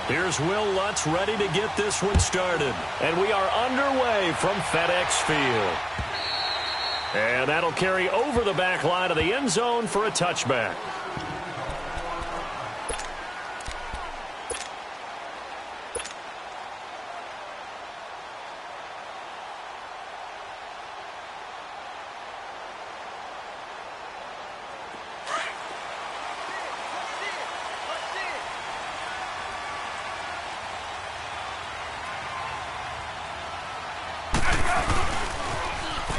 Here's Will Lutz ready to get this one started. And we are underway from FedEx Field. And that'll carry over the back line of the end zone for a touchback.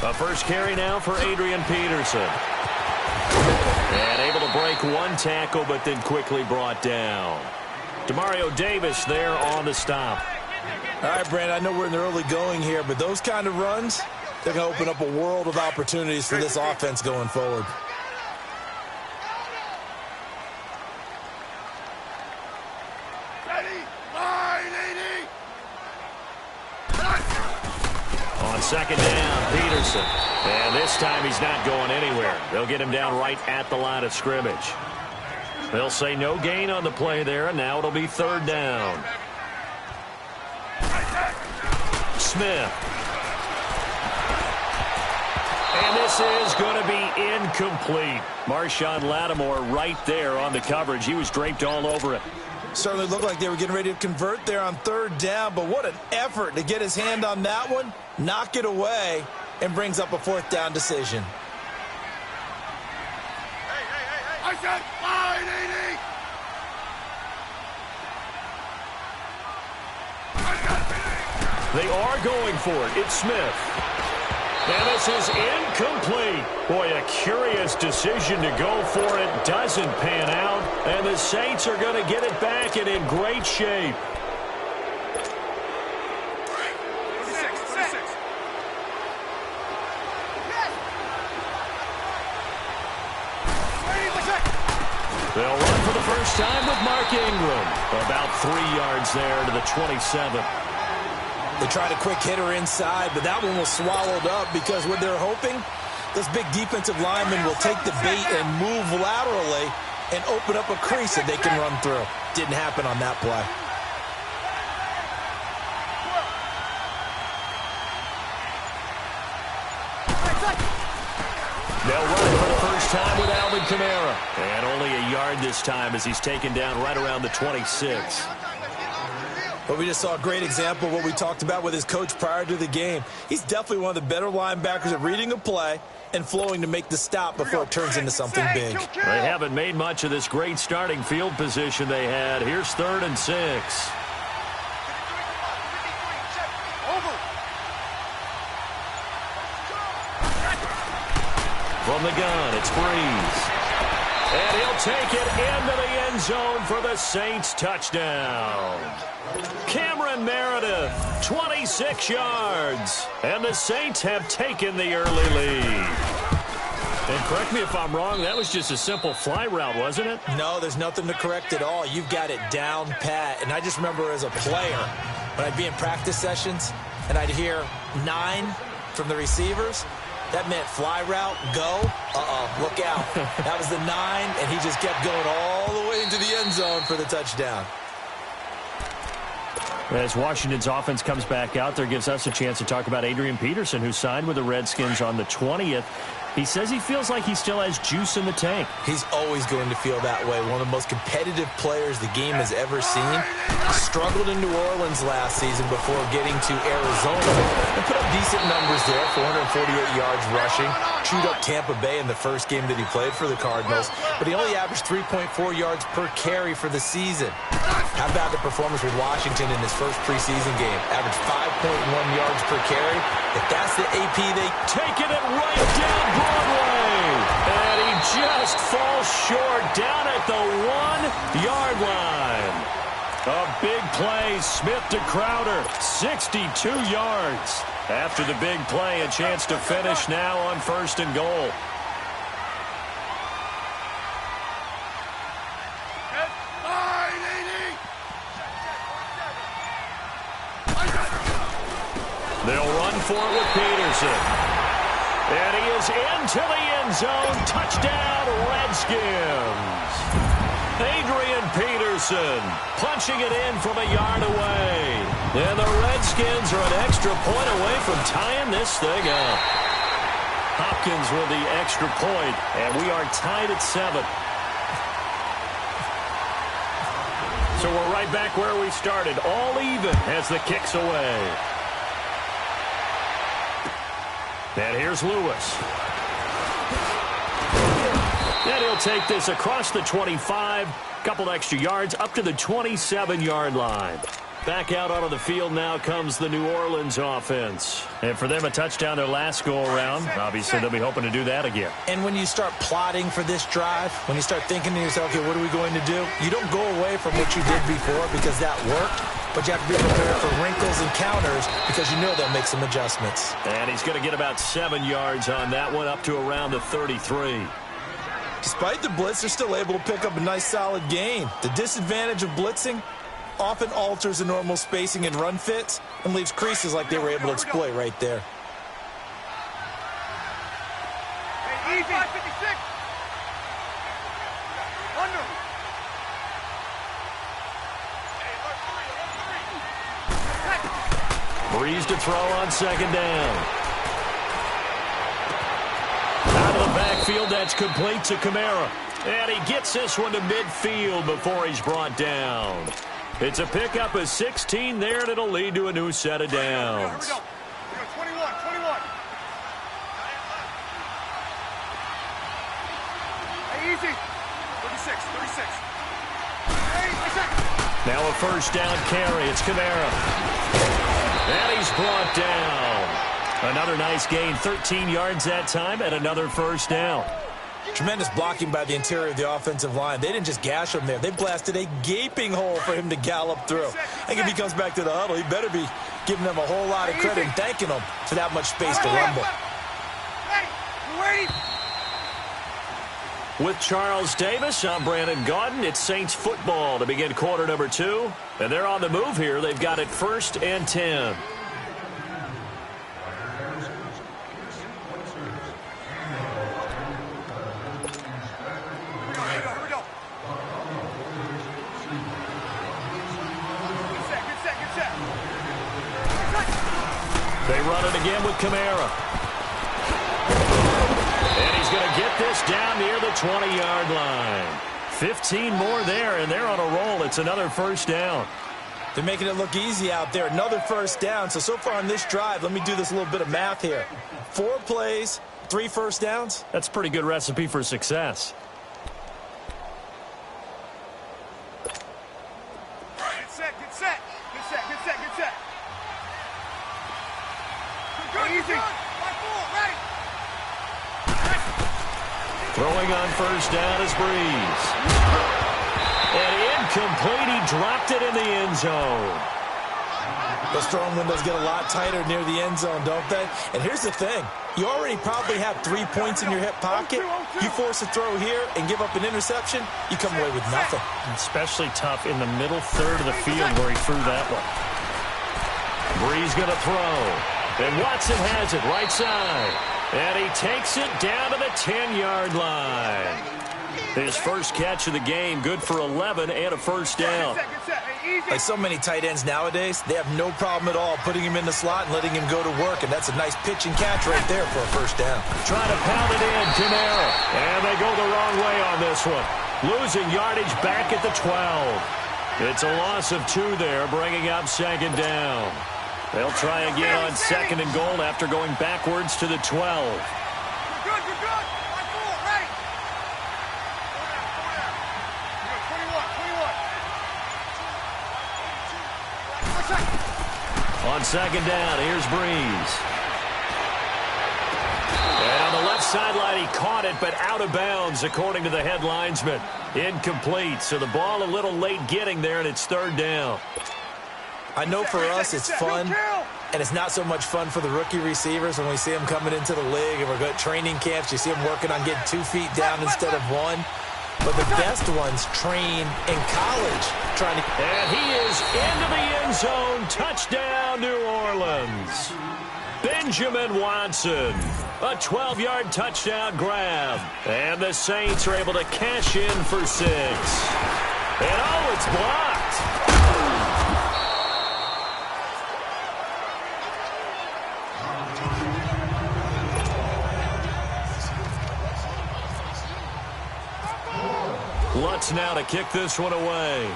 A first carry now for Adrian Peterson. And able to break one tackle, but then quickly brought down. Demario Davis there on the stop. All right, Brand, I know we're in the early going here, but those kind of runs, they're going to open up a world of opportunities for this offense going forward. On second down, Peterson. And this time he's not going anywhere. They'll get him down right at the line of scrimmage. They'll say no gain on the play there, and now it'll be third down. Smith. And this is going to be incomplete. Marshawn Lattimore right there on the coverage. He was draped all over it. Certainly looked like they were getting ready to convert there on third down, but what an effort to get his hand on that one, knock it away, and brings up a fourth down decision. I said 580. They are going for it. It's Smith. And this is incomplete. Boy, a curious decision to go for it. Doesn't pan out. And the Saints are going to get it back and in great shape. They'll run for the first time with Mark Ingram. About 3 yards there to the 27. They tried a quick hitter inside, but that one was swallowed up because what they're hoping, those big defensive linemen will take the bait and move laterally and open up a crease that they can run through. Didn't happen on that play. They'll run it for the first time with Alvin Kamara. And only a yard this time as he's taken down right around the 26. But we just saw a great example of what we talked about with his coach prior to the game. He's definitely one of the better linebackers at reading a play and flowing to make the stop before it turns into something big. They haven't made much of this great starting field position they had. Here's 3rd and 6. From the gun, it's Breeze. And he'll take it into the end zone for the Saints touchdown. Cameron Meredith, 26 yards. And the Saints have taken the early lead. And correct me if I'm wrong, that was just a simple fly route, wasn't it? No, there's nothing to correct at all. You've got it down pat. And I just remember as a player, when I'd be in practice sessions, and I'd hear 9 from the receivers, that meant fly route, go, look out. That was the 9, and he just kept going all the way into the end zone for the touchdown. As Washington's offense comes back out there, gives us a chance to talk about Adrian Peterson, who signed with the Redskins on the 20th. He says he feels like he still has juice in the tank. He's always going to feel that way. One of the most competitive players the game has ever seen. He struggled in New Orleans last season before getting to Arizona and put up decent numbers there, 448 yards rushing. Chewed up Tampa Bay in the first game that he played for the Cardinals, but he only averaged 3.4 yards per carry for the season. How about the performance with Washington in his first preseason game? Averaged 5.1 yards per carry. If that's the AP, they taking it right down Broadway. And he just falls short down at the 1-yard line. A big play, Smith to Crowder, 62 yards. After the big play, a chance to finish now on 1st and goal. They'll run for it with Peterson. And he is into the end zone. Touchdown, Redskins. Adrian Peterson punching it in from a yard away. And the Redskins are an extra point away from tying this thing up. Hopkins with the extra point, and we are tied at 7. So we're right back where we started, all even as the kick's away. And here's Lewis. And he'll take this across the 25, couple extra yards up to the 27-yard line. Back out onto the field now comes the New Orleans offense. And for them, a touchdown their last go-around. Obviously, they'll be hoping to do that again. And when you start plotting for this drive, when you start thinking to yourself, okay, what are we going to do? You don't go away from what you did before because that worked, but you have to be prepared for wrinkles and counters because you know they'll make some adjustments. And he's going to get about 7 yards on that one, up to around the 33. Despite the blitz, they're still able to pick up a nice, solid gain. The disadvantage of blitzing often alters the normal spacing and run fits and leaves creases like they were able to exploit right there. Hey, easy. 556. Under. Breeze to throw on second down. Out of the backfield, that's complete to Kamara. And he gets this one to midfield before he's brought down. It's a pickup of 16 there, and it'll lead to a new set of downs. Here we go. 21. Hey, easy. 36. Hey, Now a first down carry. It's Kamara. And he's brought down. Another nice gain, 13 yards that time, and another first down. Tremendous blocking by the interior of the offensive line. They didn't just gash him there. They blasted a gaping hole for him to gallop through. I think if he comes back to the huddle, he better be giving them a whole lot of credit and thanking them for that much space to rumble. Hey, wait. With Charles Davis, I'm Brandon Gaudin. It's Saints football to begin quarter number 2. And they're on the move here. They've got it 1st and 10. They run it again with Kamara. And he's going to get this down near the 20-yard line. 15 more there, and they're on a roll. It's another first down. They're making it look easy out there. Another first down. So far on this drive, let me do this little bit of math here. 4 plays, 3 first downs. That's a pretty good recipe for success. Get set. Easy. Throwing on first down is Breeze. And incomplete. He dropped it in the end zone. Those throwing windows get a lot tighter near the end zone, don't they? And here's the thing. You already probably have 3 points in your hip pocket. You force a throw here and give up an interception, you come away with nothing. Especially tough in the middle third of the field where he threw that one. Breeze going to throw. And Watson has it right side. And he takes it down to the 10-yard line. His first catch of the game, good for 11 and a first down. Like so many tight ends nowadays, they have no problem at all putting him in the slot and letting him go to work, and that's a nice pitch and catch right there for a first down. Trying to pound it in, Kamara. And they go the wrong way on this one. Losing yardage back at the 12. It's a loss of 2 there, bringing up second down. They'll try again on second and goal after going backwards to the 12. You're good. Ready. 21. On second down, here's Breeze. And on the left sideline, he caught it, but out of bounds, according to the head linesman. Incomplete, so the ball a little late getting there, and it's third down. I know for us it's fun, and it's not so much fun for the rookie receivers when we see them coming into the league and we're going to training camps. You see them working on getting 2 feet down instead of 1. But the best ones train in college. And he is into the end zone. Touchdown, New Orleans. Benjamin Watson. A 12-yard touchdown grab. And the Saints are able to cash in for 6. And oh, it's blocked. Lutz now to kick this one away.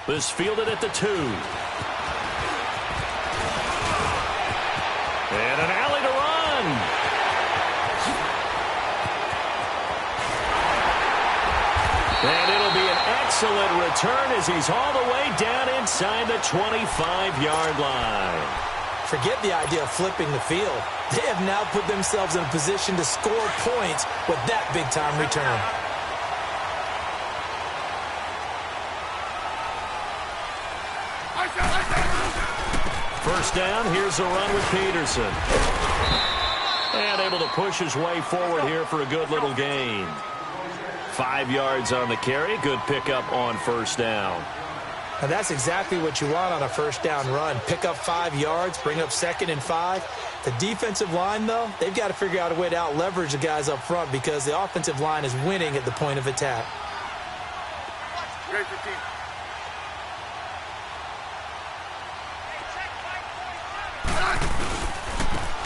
This fielded at the 2. And an alley to run. And it'll be an excellent return as he's all the way down inside the 25-yard line. Forget the idea of flipping the field. They have now put themselves in a position to score points with that big-time return. First down, here's a run with Peterson. And able to push his way forward here for a good little gain. 5 yards on the carry. Good pickup on first down. And that's exactly what you want on a first down run. Pick up 5 yards, bring up 2nd and 5. The defensive line, though, they've got to figure out a way to out-leverage the guys up front because the offensive line is winning at the point of attack.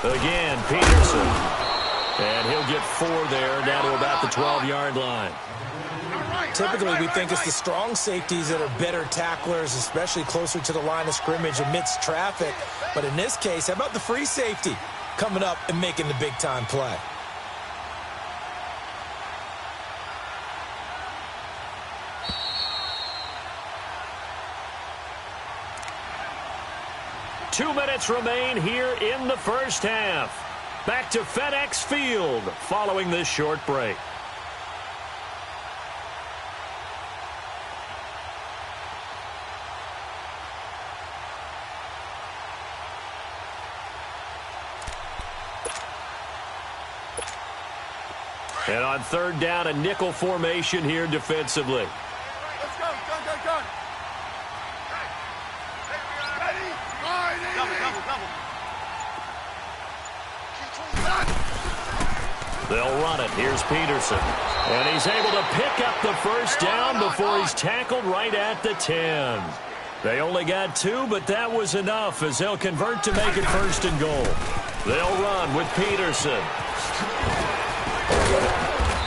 Again, Peterson. And he'll get 4 there, down to about the 12-yard line. Typically, we think it's the strong safeties that are better tacklers, especially closer to the line of scrimmage amidst traffic. But in this case, how about the free safety coming up and making the big-time play? Two minutes remain here in the first half. Back to FedEx Field following this short break. And on third down, a nickel formation here defensively. Let's go, go. Double. They'll run it. Here's Peterson. And he's able to pick up the first down before he's tackled right at the 10. They only got 2, but that was enough as they'll convert to make it 1st and goal. They'll run with Peterson.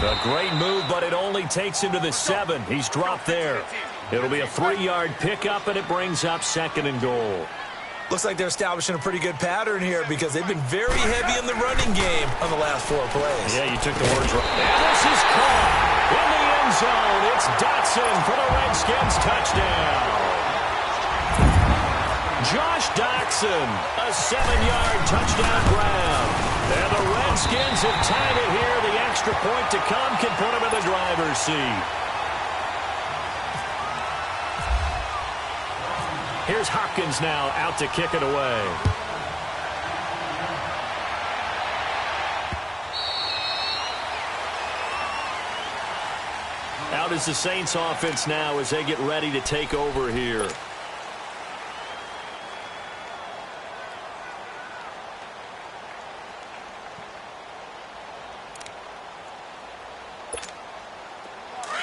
A great move, but it only takes him to the 7. He's dropped there. It'll be a 3-yard pickup, and it brings up 2nd and goal. Looks like they're establishing a pretty good pattern here because they've been very heavy in the running game on the last 4 plays. Yeah, you took the words right. And this is caught in the end zone. It's Dotson for the Redskins touchdown. Josh Dotson, a 7-yard touchdown grab. And the Redskins have tied it here. The extra point to come can put them in the driver's seat. Here's Hopkins now out to kick it away. Out is the Saints offense now as they get ready to take over here.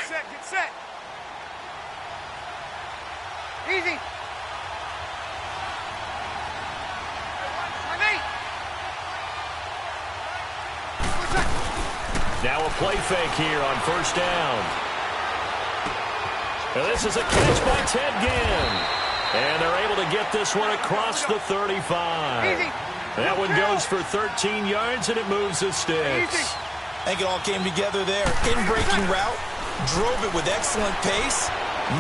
Get set. Easy. Now a play fake here on first down. And this is a catch by Ted Ginn. And they're able to get this one across the 35. That one goes for 13 yards, and it moves the sticks. I think it all came together there. In-breaking route, drove it with excellent pace.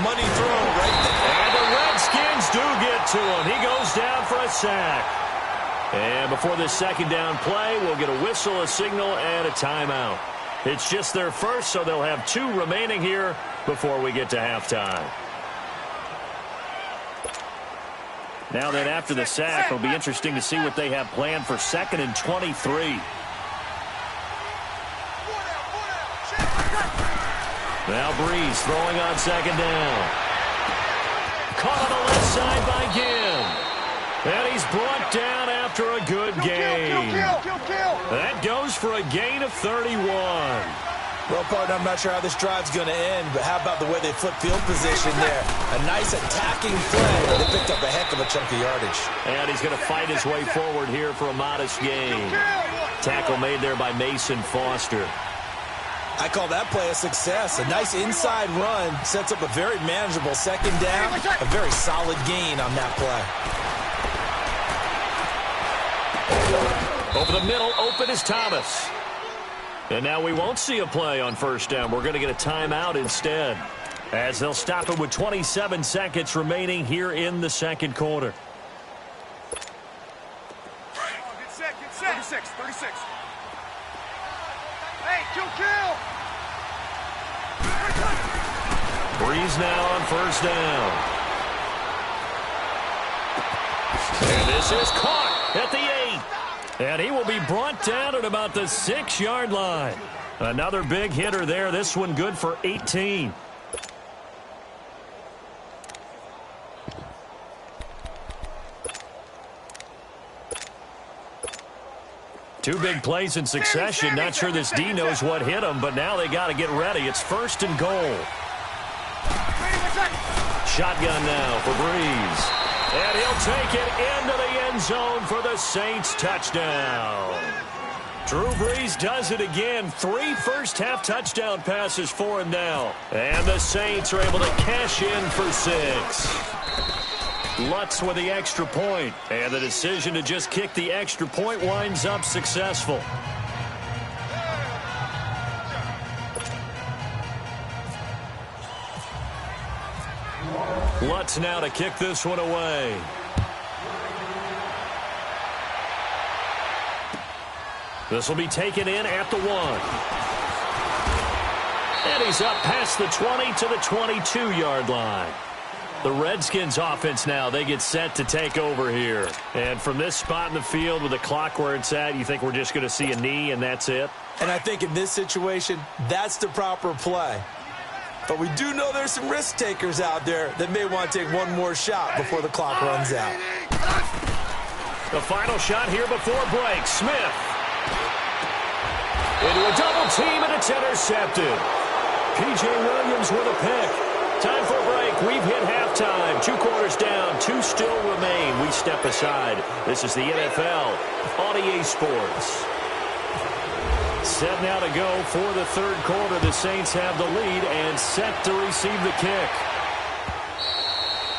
Money thrown right there. And the Redskins do get to him. He goes down for a sack. And before this second down play, we'll get a whistle, a signal, and a timeout. It's just their first, so they'll have 2 remaining here before we get to halftime. Now then, after the sack, it'll be interesting to see what they have planned for 2nd and 23. Now Breeze throwing on 2nd down. Caught on the left side by Ginn. And he's brought down after a good gain. That goes for a gain of 31. Well, partner, I'm not sure how this drive's going to end, but how about the way they flip field position there? A nice attacking play. They picked up a heck of a chunk of yardage. And he's going to fight his way forward here for a modest gain. Tackle made there by Mason Foster. I call that play a success. A nice inside run sets up a very manageable second down. A very solid gain on that play. Over the middle, open is Thomas. And now we won't see a play on first down. We're going to get a timeout instead, as they'll stop it with 27 seconds remaining here in the second quarter. Get set, get set. 36. Hey, kill. Breeze now on first down. And this is caught at the 8. And he will be brought down at about the 6-yard line. Another big hitter there. This one good for 18. Two big plays in succession. Not sure this D knows what hit him, but now they got to get ready. It's first and goal. Shotgun now for Breeze. And he'll take it into the end zone for the Saints touchdown. Drew Brees does it again. 3 first-half touchdown passes for him now. And the Saints are able to cash in for 6. Lutz with the extra point. And the decision to just kick the extra point winds up successful. Lutz now to kick this one away. This will be taken in at the 1. And he's up past the 20 to the 22-yard line. The Redskins offense now, they get set to take over here. And from this spot in the field with the clock where it's at, you think we're just going to see a knee and that's it? And I think in this situation, that's the proper play. But we do know there's some risk takers out there that may want to take one more shot before the clock runs out. The final shot here before break. Smith. Into a double team, and it's intercepted. P.J. Williams with a pick. Time for a break. We've hit halftime. 2 quarters down. 2 still remain. We step aside. This is the NFL on EA Sports. Set now to go for the third quarter. The Saints have the lead and set to receive the kick.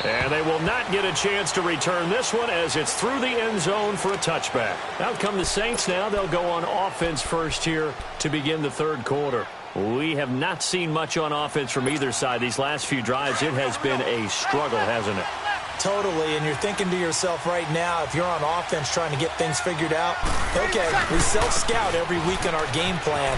And they will not get a chance to return this one as it's through the end zone for a touchback. Out come the Saints now. They'll go on offense first here to begin the third quarter. We have not seen much on offense from either side. These last few drives, it has been a struggle, hasn't it? Totally, and you're thinking to yourself right now, if you're on offense trying to get things figured out, okay, we self-scout every week in our game plan.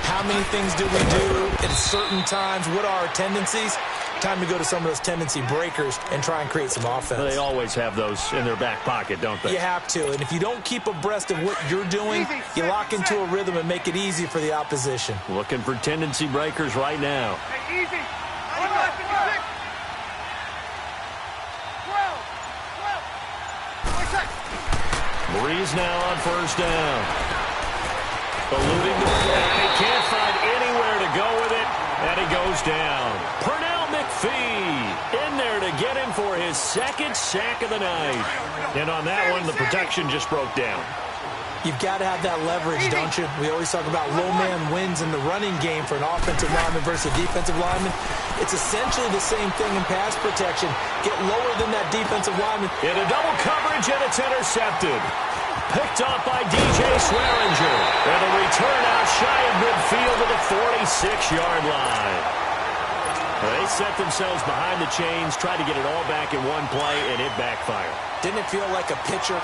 How many things do we do at certain times? What are our tendencies? Time to go to some of those tendency breakers and try and create some offense. They always have those in their back pocket, don't they? You have to, and if you don't keep abreast of what you're doing, you lock into a rhythm and make it easy for the opposition. Looking for tendency breakers right now. Hey, easy. Breeze now on first down. Eluding the and he can't find anywhere to go with it, and he goes down. Pernell McPhee in there to get him for his 2nd sack of the night. And on that one, the protection just broke down. You've got to have that leverage, don't you? We always talk about low man wins in the running game for an offensive lineman versus a defensive lineman. It's essentially the same thing in pass protection. Get lower than that defensive lineman. In a double coverage, and it's intercepted. Picked off by DJ Swearinger. And a return out shy of midfield to the 46-yard line. They set themselves behind the chains, tried to get it all back in one play, and it backfired. Didn't it feel like a pitcher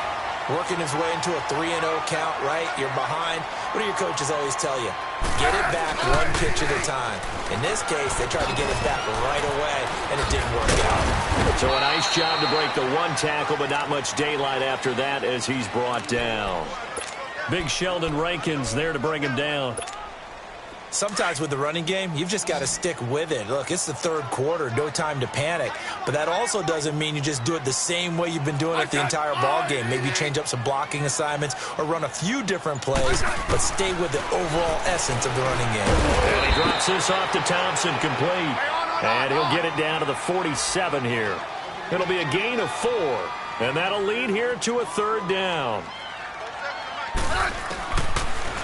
working his way into a 3-0 count, right? You're behind. What do your coaches always tell you? Get it back one pitch at a time. In this case, they tried to get it back right away, and it didn't work out. So a nice job to break the one tackle, but not much daylight after that as he's brought down. Big Sheldon Rankins there to bring him down. Sometimes with the running game, you've just got to stick with it. Look, it's the third quarter, no time to panic. But that also doesn't mean you just do it the same way you've been doing it the entire ball game. Maybe change up some blocking assignments or run a few different plays, but stay with the overall essence of the running game. And he drops this off to Thompson, complete. And he'll get it down to the 47 here. It'll be a gain of 4, and that'll lead here to a third down.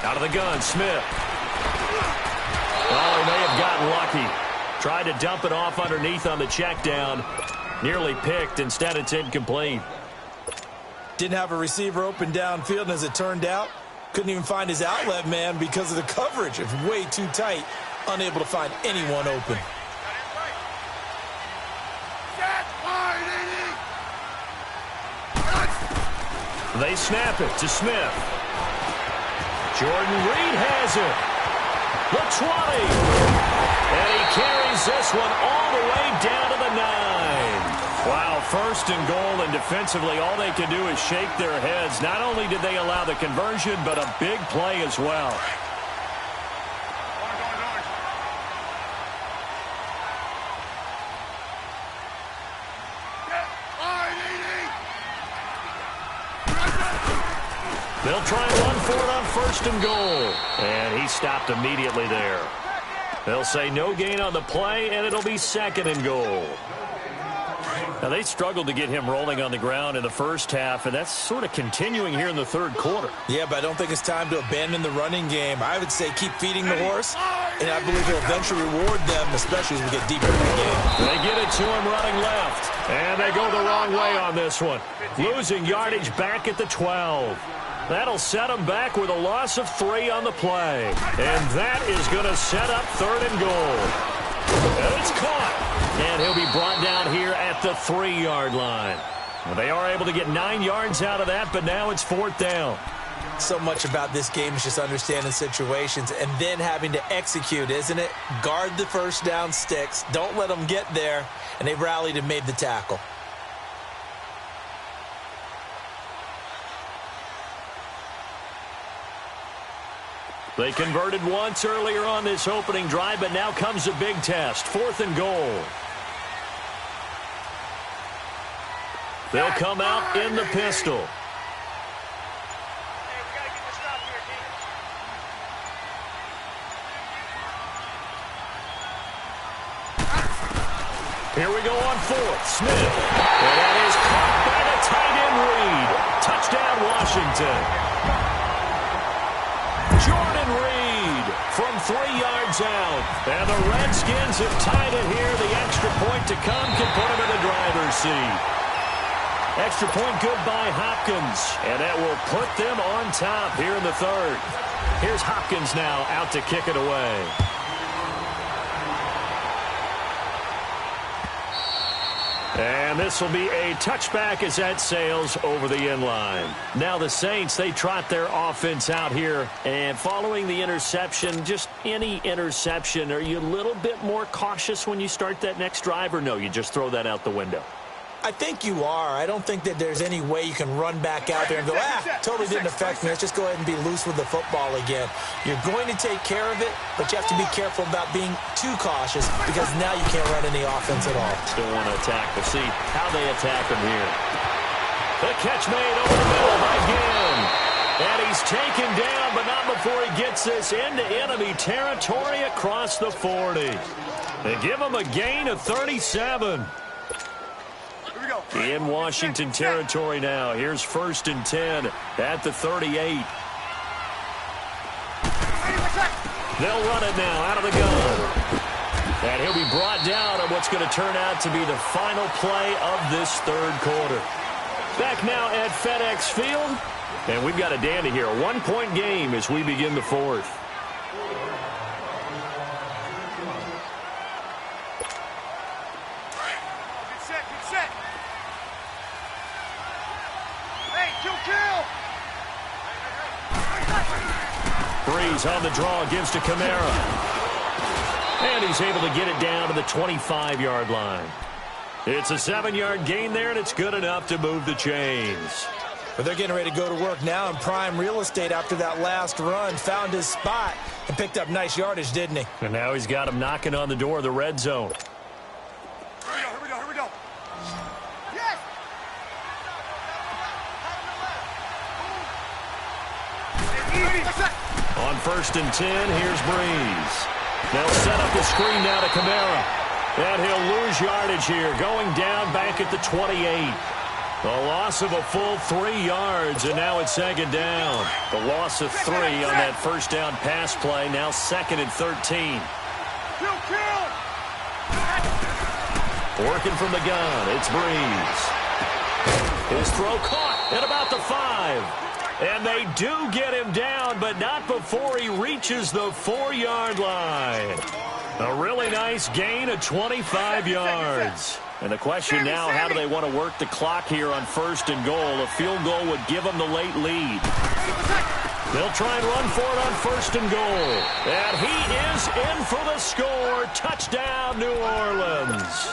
Out of the gun, Smith. Oh, he may have gotten lucky. Tried to dump it off underneath on the check down. Nearly picked. Instead, it's incomplete. Didn't have a receiver open downfield, and as it turned out, couldn't even find his outlet man because of the coverage. It's way too tight. Unable to find anyone open. They snap it to Smith. Jordan Reed has it. The 20. And he carries this one all the way down to the 9. Wow, first and goal, and defensively all they can do is shake their heads. Not only did they allow the conversion, but a big play as well. They'll try and run for it on first and goal. And he stopped immediately there. They'll say no gain on the play, and it'll be second and goal. Now, they struggled to get him rolling on the ground in the first half, and that's sort of continuing here in the third quarter. Yeah, but I don't think it's time to abandon the running game. I would say keep feeding the horse, and I believe he'll eventually reward them, especially as we get deeper in the game. They get it to him running left, and they go the wrong way on this one. Losing yardage back at the 12. That'll set him back with a loss of 3 on the play. And that is going to set up third and goal. And it's caught. And he'll be brought down here at the 3-yard line. Well, they are able to get 9 yards out of that, but now it's 4th down. So much about this game is just understanding situations and then having to execute, isn't it? Guard the first down sticks. Don't let them get there. And they rallied and made the tackle. They converted once earlier on this opening drive, but now comes a big test. 4th and goal. They'll come out in the pistol. Here we go on 4th. Smith. And that is caught by the tight end Reed. Touchdown, Washington. Jordan Reed from 3 yards out. And the Redskins have tied it here. The extra point to come can put them in the driver's seat. Extra point good by Hopkins. And that will put them on top here in the third. Here's Hopkins now out to kick it away. And this will be a touchback as that sails over the end line. Now the Saints, they trot their offense out here. And following the interception, just any interception, are you a little bit more cautious when you start that next drive? Or no, you just throw that out the window? I think you are. I don't think that there's any way you can run back out there and go, totally didn't affect me. Let's just go ahead and be loose with the football again. You're going to take care of it, but you have to be careful about being too cautious because now you can't run any offense at all. Still want to attack. We'll see how they attack him here. The catch made over the middle by Ginn. And he's taken down, but not before he gets this into enemy territory across the 40. They give him a gain of 37. In Washington territory now. Here's 1st and 10 at the 38. They'll run it now out of the gun. And he'll be brought down on what's going to turn out to be the final play of this third quarter. Back now at FedEx Field. And we've got a dandy here. A 1-point game as we begin the fourth. Breeze on the draw, gives to Kamara. And he's able to get it down to the 25-yard line. It's a 7-yard gain there, and it's good enough to move the chains. But they're getting ready to go to work now in prime real estate after that last run. Found his spot and picked up nice yardage, didn't he? And now he's got him knocking on the door of the red zone. Here we go. Yes! On 1st and 10, here's Breeze. They'll set up the screen now to Kamara. And he'll lose yardage here, going down back at the 28. A loss of a full 3 yards, and now it's 2nd down. The loss of 3 on that first down pass play, now 2nd and 13. Kill! Working from the gun, it's Breeze. His throw caught at about the 5. And they do get him down, but not before he reaches the 4-yard line. A really nice gain of 25 yards. And the question now, how do they want to work the clock here on 1st and goal? A field goal would give them the late lead. They'll try and run for it on 1st and goal. And he is in for the score. Touchdown, New Orleans.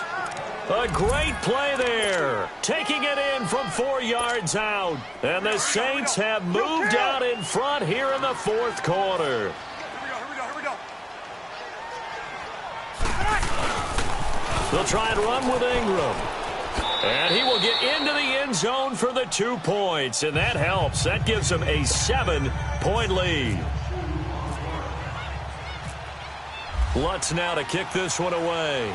A great play there. Taking it in from 4 yards out. And the Saints have moved out in front here in the 4th quarter. Here we go. They'll try and run with Ingram. And he will get into the end zone for the 2 points. And that helps. That gives them a 7-point lead. Lutz now to kick this one away.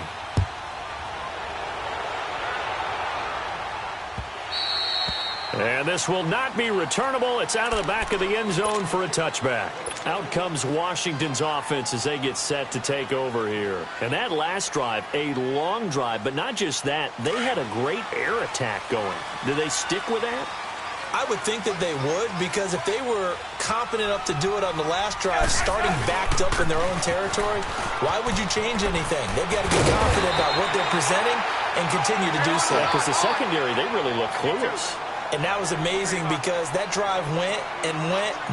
And this will not be returnable. It's out of the back of the end zone for a touchback. Out comes Washington's offense as they get set to take over here. And that last drive, a long drive, but not just that. They had a great air attack going. Do they stick with that? I would think that they would, because if they were competent enough to do it on the last drive, starting backed up in their own territory, why would you change anything? They've got to be confident about what they're presenting and continue to do so. Because the secondary, they really look clueless. And that was amazing because that drive went,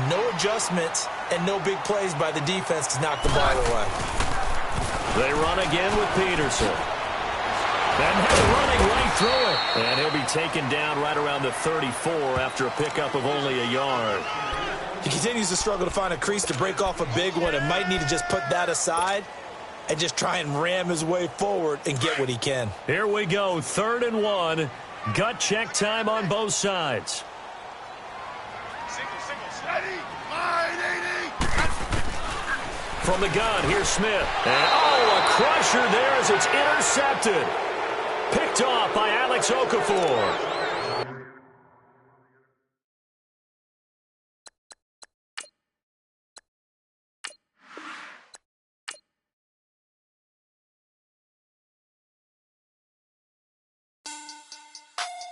no adjustments, and no big plays by the defense to knock the ball away. They run again with Peterson. And they're running right through it. And he'll be taken down right around the 34 after a pickup of only a yard. He continues to struggle to find a crease to break off a big one and might need to just put that aside and just try and ram his way forward and get what he can. Here we go, 3rd and 1. Gut check time on both sides. Single, steady. Line 80. From the gun, here's Smith. And, a crusher there as it's intercepted. Picked off by Alex Okafor.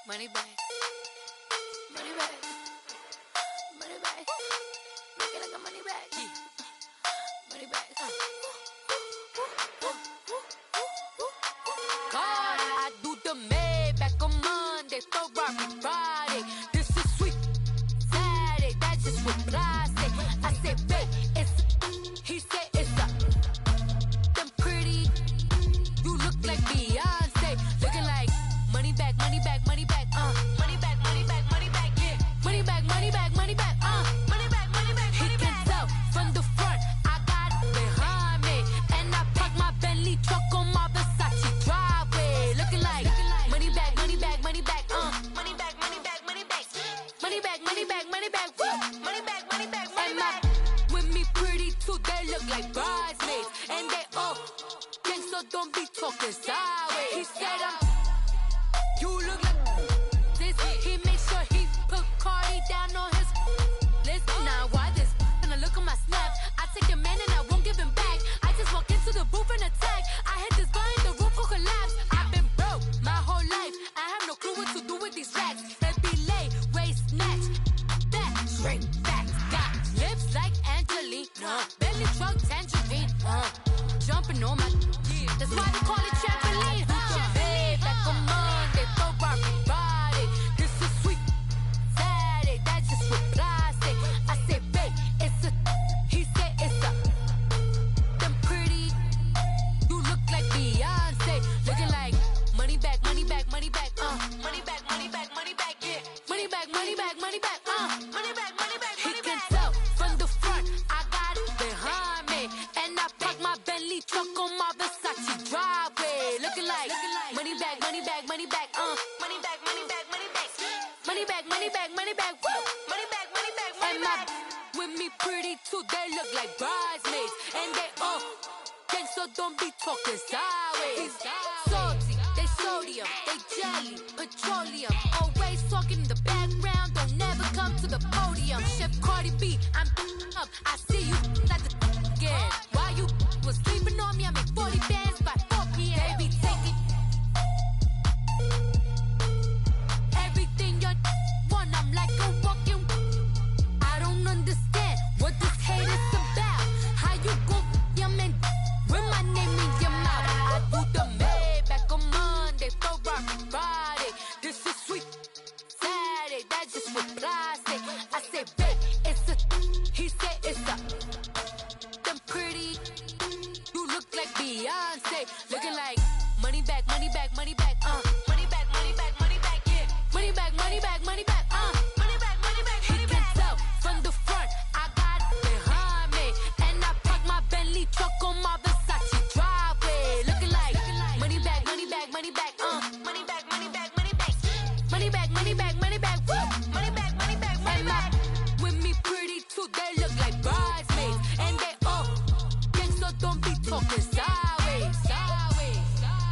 Money back. Money back. Money back. Make it like a money back. Money back. God, I do the Maybach on Monday, Ferrari Friday. This is sweet Saturday. That's just what plastic. I said, babe, it's. He said it's a. Them pretty. You look like Beyonce. Looking like money back, money back, money back. Money back, money back, money back, yeah. Money back, money back, money back, money back, money back, money back. He can tell from the front, I got it behind me. And I park my Bentley truck on my Versace driveway. Looking like money back, money back, money back, money back, money back, money back. Money back, money back, money back, money back, money back, money back. With me pretty too, they look like bridesmaids. And they all gang, so don't be talking sideways. He said you look like this. He makes sure he put Cardi down on his list. Now why this? And I look at my snap. I take a man and I won't give him back. I just walk into the booth and attack. I hit this button, the roof will collapse. I've been broke my whole life. I have no clue what to do with these racks. They be late, waist snatch. That straight facts. Got lips like Angelina. Belly truck tangerine. Jumping on my. That's why they call it trampoline. Babe, like a Monday, Ferrari Friday. This is sweet Saturday. That's just with plastic. I said, babe, it's a. He said it's a. Them pretty. You look like Beyonce. Looking like money back, money back, money back. Money back, money back, money back, yeah. Money back, money back, money truck on my Versace driveway. Looking like money back, money back, money back, money back, money back, money back, money back, money back, money back, woo. Money back, money back, money back. With me pretty too, they look like bridesmaids, and they gang, so don't be talking sideways. Salty, they sodium, they jelly, petroleum. Always talking in the background, don't never come to the podium. Chef Cardi B, I'm up, I see you like the again. Why you was sleeping on me? I make 40 bands by 4 p.m. They be taking everything you want. I'm like a walking. I don't understand what this hate is about. How you go, your man, with my name in your mouth. I do the Maybach on Monday, Ferrari Friday. This is sweet Saturday, that's just what plastic. I say, babe, it's a, he said it's a. Them pretty, you look like Beyonce. Looking like money back, money back, money back, money back, money back, money back, yeah. Money back, money back, money back, money back, money back, money back. He can tell from the front, I got it behind me. And I park my Bentley truck on my Versace driveway. Looking like money back, money back, money back, money back, money back, money back, money back, money back, money back, woo. Money back, money back, money back. With me pretty too, they look like bridesmaids, and they gang, so don't be talking sideways, sideways, sideways.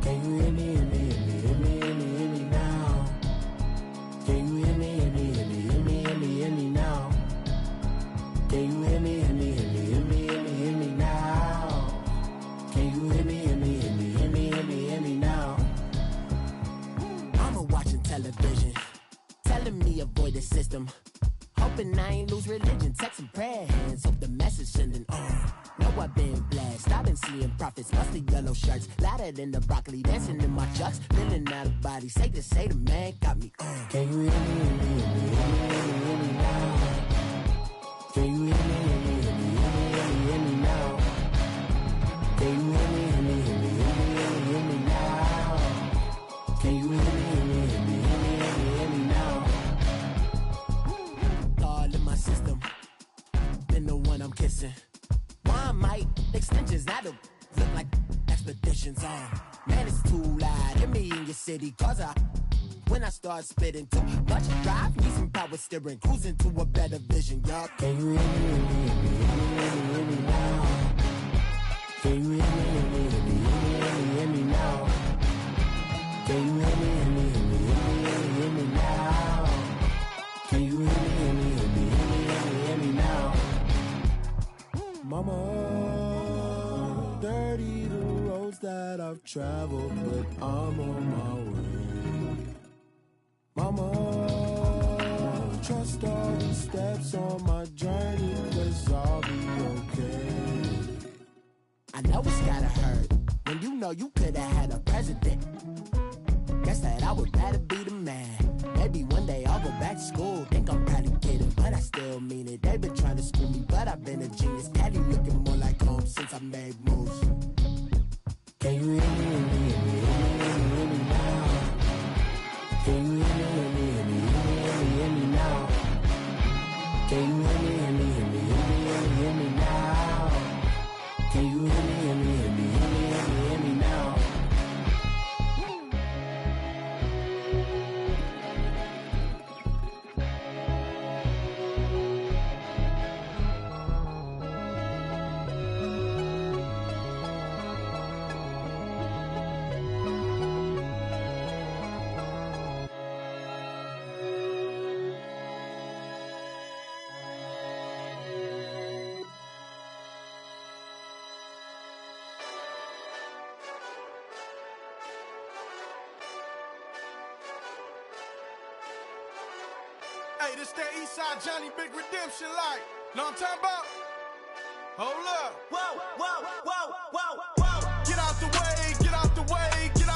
Can you hear me, hear me, hear me, hear me, hear me, hear me now? Can you hear me, hear me, hear me, hear me, hear me, hear me now? Can you hear me, hear me, hear me, hear me, hear me, hear me now? Can you hear me, hear me, hear me, hear me, hear me, hear me now? Mama watching television, telling me avoid the system. Hoping I ain't lose religion, texting prayer hands, hope the message sending on. Know I've been blessed, I've been seeing prophets, mostly yellow shirts, louder than the broccoli, dancing in my chucks, feeling out of body, say the man got me on. Can you hear me, hear me, hear me, hear me, hear me, hear me now? Can you hear me, hear me, hear me, hear me, hear me, hear me now? Can you hear me, hear me, hear me, hear me, hear me, hear me now? Can you hear me, hear me, hear me, hear me, hear me, hear me now? All in my system, been the one I'm kissing. One might extensions that'll look like expeditions on. Man, it's too loud. Hear me in your city, cause when I start spitting too much drive, need some power steering, cruising to a better vision, y'all. Can you hear me, hear me, hear me, hear me, hear me, hear me now? Can you hear me, hear me, hear me, hear me, hear me, hear me now? Can you hear me, hear me, hear me, hear me, hear me, hear me now? Can you hear me, hear me, hear me, hear me, hear me, hear me now? Mama, dirty the roads that I've traveled, but I'm on my way. Mama, trust all the steps on my journey, 'cause I'll be okay. I know it's gotta hurt when you know you could've had a president. Guess that I would rather be the man. Maybe one day I'll go back to school. Think I'm probably kidding, but I still mean it. They've been trying to school me, but I've been a genius. Daddy looking more like home since I made moves. Can you hear me, hear me, hear me, hear me, hear me now? Can you hear me, hear me, hear me, hear me, hear me, hear me now? Can you hear me, hear me, hear me, hear me, hear me, hear me now? Can you hear me, hear me, hear me, hear me, hear me, hear me now? Hey, this that Eastside Johnny Big Redemption like. Know what I'm talking about? Hold up. Whoa, whoa, whoa, whoa, whoa. Get out the way, get out the way, get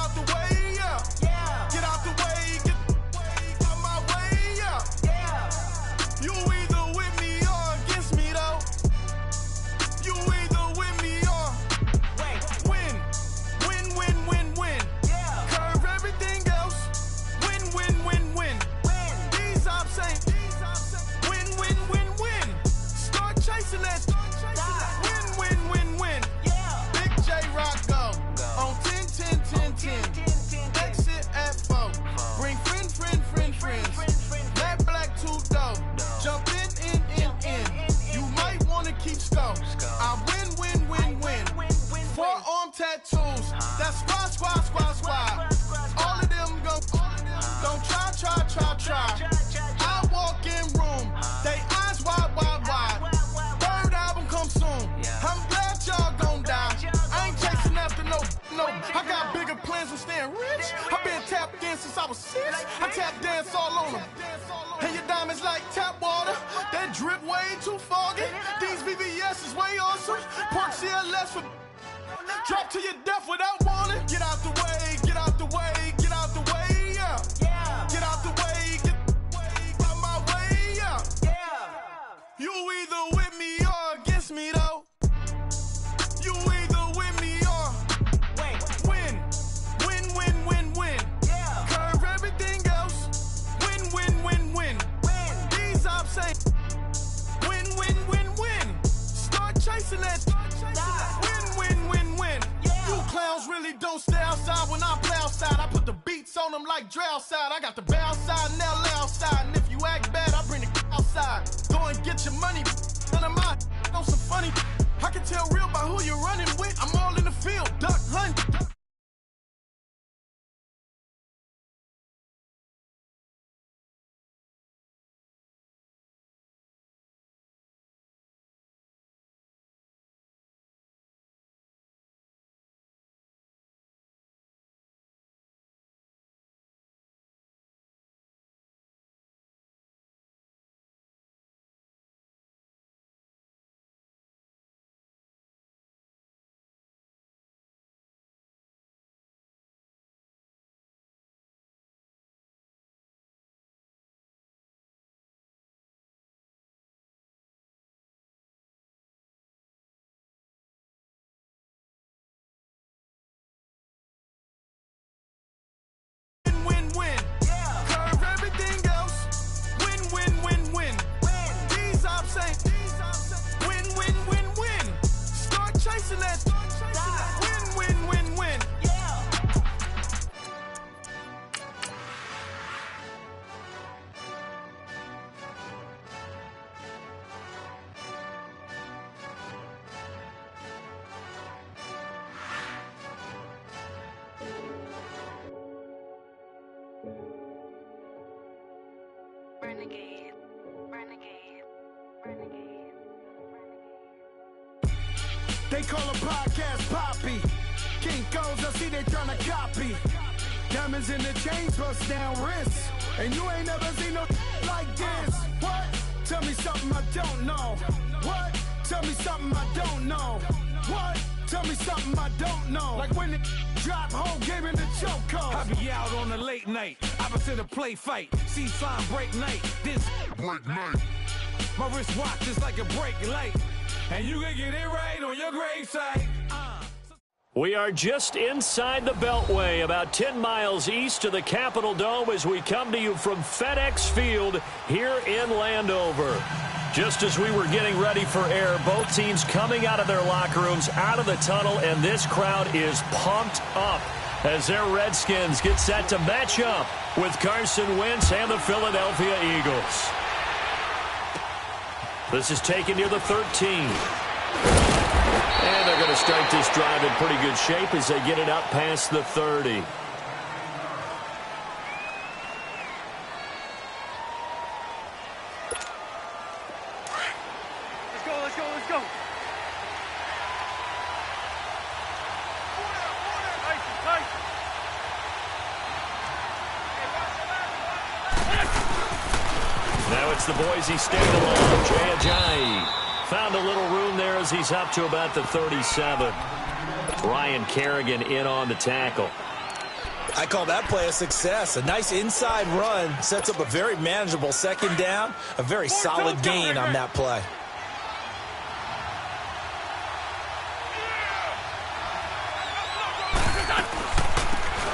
plans on staying rich. I've been tapped in since I was 6. I tap dance all on them. And your diamonds like tap water. That drip way too foggy. These VVS is way awesome. Park CLS for drop to your death without warning. Get out the way, get out the way, get out the way, yeah. Get out the way, get out my way, yeah. You either with me or against me though. You either with me or win. Win, win, win, win. Curve everything else. Win, win, win, win. These I'm saying. Win, win, win, win. Start chasing that. Win, win, win, win. You clowns really don't stay outside when I play outside. I put the beats on them like drow side. I got the bow side and LA outside. And if you act bad, I bring the outside. Go and get your money. None of my know some funny. I can tell real by who you're running with. I'm all in the field. Duck hunt. Win, win. Curve everything else. Win, win, win, win. These I'm saying. Win, win, win, win. Start chasing that. Win, win, win, win. Renegade, renegade, renegade, They call a podcast Poppy. Kinkos, I see they tryna copy. Diamonds in the chains, bust down wrists. And you ain't never seen no like this. What? Tell me something I don't know. What? Tell me something I don't know. What? Tell me something I don't know. Like when it drop, whole game in the chokehold. I be out on a late night, opposite a play fight. See sign break night, this break night. My wristwatch is like a break light. And you can get it right on your gravesite. We are just inside the Beltway, about 10 miles east of the Capitol Dome as we come to you from FedEx Field here in Landover. Just as we were getting ready for air, both teams coming out of their locker rooms, out of the tunnel, and this crowd is pumped up as their Redskins get set to match up with Carson Wentz and the Philadelphia Eagles. This is taken near the 13. And they're going to start this drive in pretty good shape as they get it out past the 30. Let's go. Now it's the Boise State alone. Jay Ajayi found a little room there as he's up to about the 37. Ryan Kerrigan in on the tackle. I call that play a success. A nice inside run sets up a very manageable second down. A very solid gain on that play.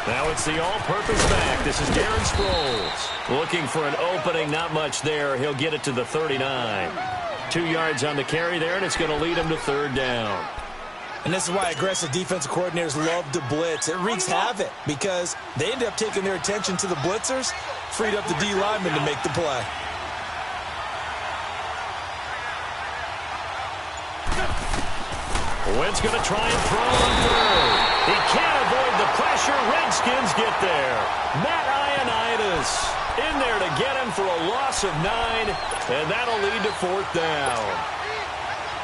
Now it's the all-purpose back. This is Darren Sproles. Looking for an opening, not much there. He'll get it to the 39. 2 yards on the carry there, and it's going to lead him to third down. And this is why aggressive defensive coordinators love to blitz. It wreaks havoc because they end up taking their attention to the blitzers, freed up the D lineman to make the play. Wentz going to try and throw on third. He can't avoid the pressure. Redskins get there. Matt Ioannidis in there to get him for a loss of 9, and that'll lead to fourth down.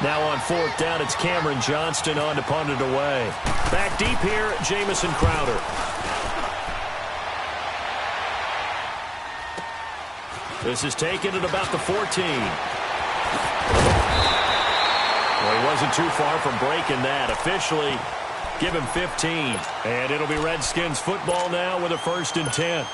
Now on 4th down, it's Cameron Johnston on to punt it away. Back deep here, Jamison Crowder. This is taken at about the 14. Well, he wasn't too far from breaking that. Officially, give him 15. And it'll be Redskins football now with a 1st and 10.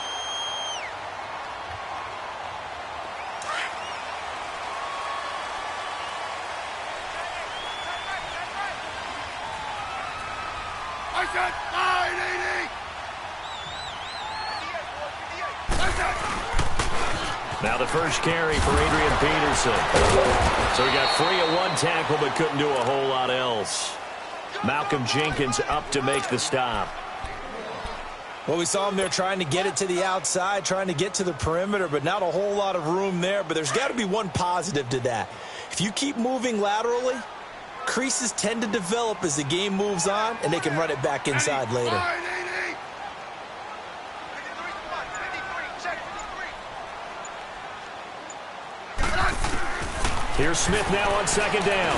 Now the first carry for Adrian Peterson. So he got free of 1 tackle but couldn't do a whole lot else. Malcolm Jenkins up to make the stop. Well, we saw him there trying to get it to the outside, trying to get to the perimeter, but not a whole lot of room there. But there's got to be one positive to that. If you keep moving laterally, creases tend to develop as the game moves on, and they can run it back inside later. Here's Smith now on 2nd down.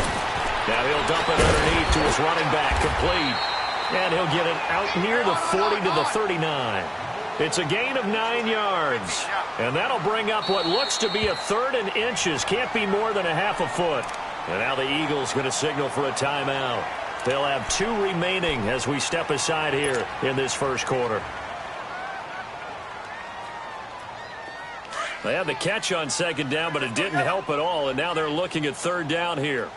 Now he'll dump it underneath to his running back, complete. And he'll get it out near the 40 to the 39. It's a gain of 9 yards. And that'll bring up what looks to be a 3rd and inches. Can't be more than a half a foot. And now the Eagles going to signal for a timeout. They'll have 2 remaining as we step aside here in this first quarter. They had the catch on 2nd down, but it didn't help at all. And now they're looking at 3rd down here.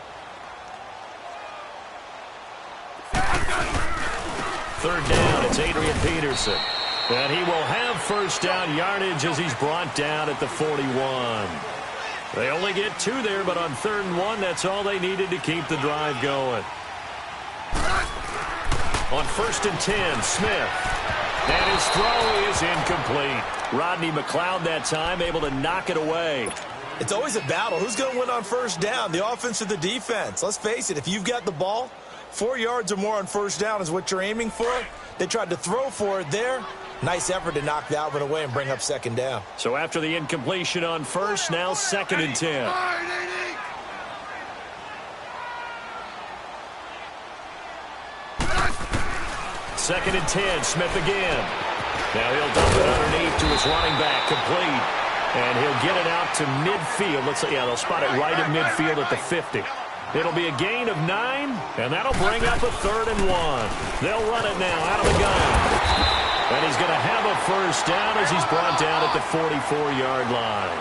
3rd down, it's Adrian Peterson. And he will have 1st down yardage as he's brought down at the 41. They only get 2 there, but on 3rd and 1, that's all they needed to keep the drive going. On 1st and 10, Smith. And his throw is incomplete. Rodney McLeod that time able to knock it away. It's always a battle. Who's going to win on 1st down, the offense or the defense? Let's face it, if you've got the ball, 4 yards or more on 1st down is what you're aiming for. They tried to throw for it there. Nice effort to knock that one away and bring up 2nd down. So after the incompletion on 1st, now 2nd and 10. 2nd and 10, Smith again. Now he'll dump it underneath to his running back, complete. And he'll get it out to midfield. Let's say, yeah, they'll spot it right at midfield at the 50. It'll be a gain of 9, and that'll bring up a 3rd and 1. They'll run it now out of the gun. And he's going to have a 1st down as he's brought down at the 44-yard line.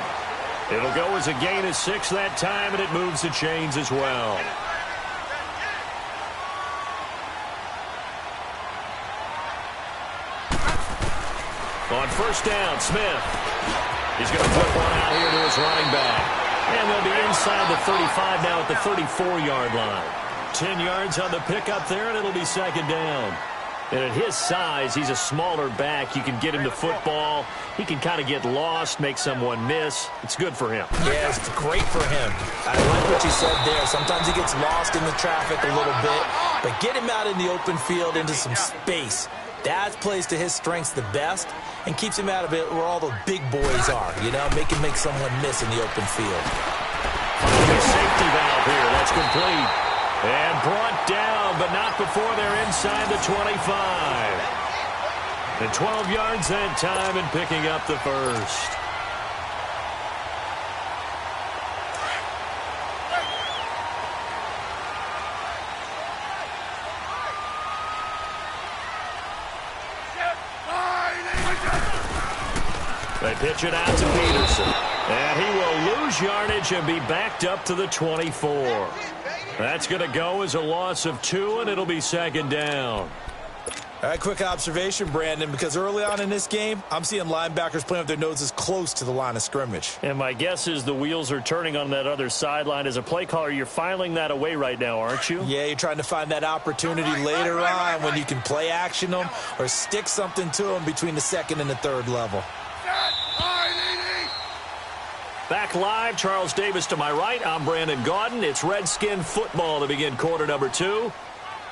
It'll go as a gain of 6 that time, and it moves the chains as well. On 1st down, Smith. He's going to flip one out here to his running back. And they'll be inside the 35 now at the 34-yard line. 10 yards on the pickup there, and it'll be 2nd down. And at his size, he's a smaller back. You can get him to football. He can kind of get lost, make someone miss. It's good for him. Yeah, it's great for him. I like what you said there. Sometimes he gets lost in the traffic a little bit. But get him out in the open field into some space. That plays to his strengths the best and keeps him out of it where all the big boys are, you know, make someone miss in the open field. Safety valve here. That's complete. And brought down, but not before they're inside the 25. And 12 yards that time and picking up the 1st. They pitch it out to Peterson. And he will lose yardage and be backed up to the 24. That's going to go as a loss of 2, and it'll be 2nd down. All right, quick observation, Brandon, because early on in this game, I'm seeing linebackers playing with their noses close to the line of scrimmage. And my guess is the wheels are turning on that other sideline. As a play caller, you're filing that away right now, aren't you? Yeah, you're trying to find that opportunity later on when you can play action them or stick something to them between the 2nd and the 3rd level. Back live, Charles Davis to my right. I'm Brandon Gaudin. It's Redskin football to begin quarter number 2.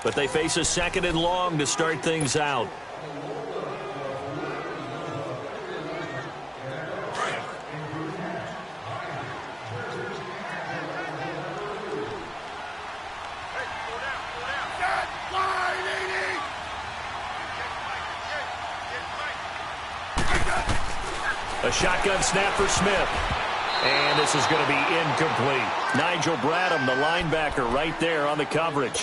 But they face a 2nd and long to start things out. A shotgun snap for Smith. And this is going to be incomplete. Nigel Bradham, the linebacker, right there on the coverage.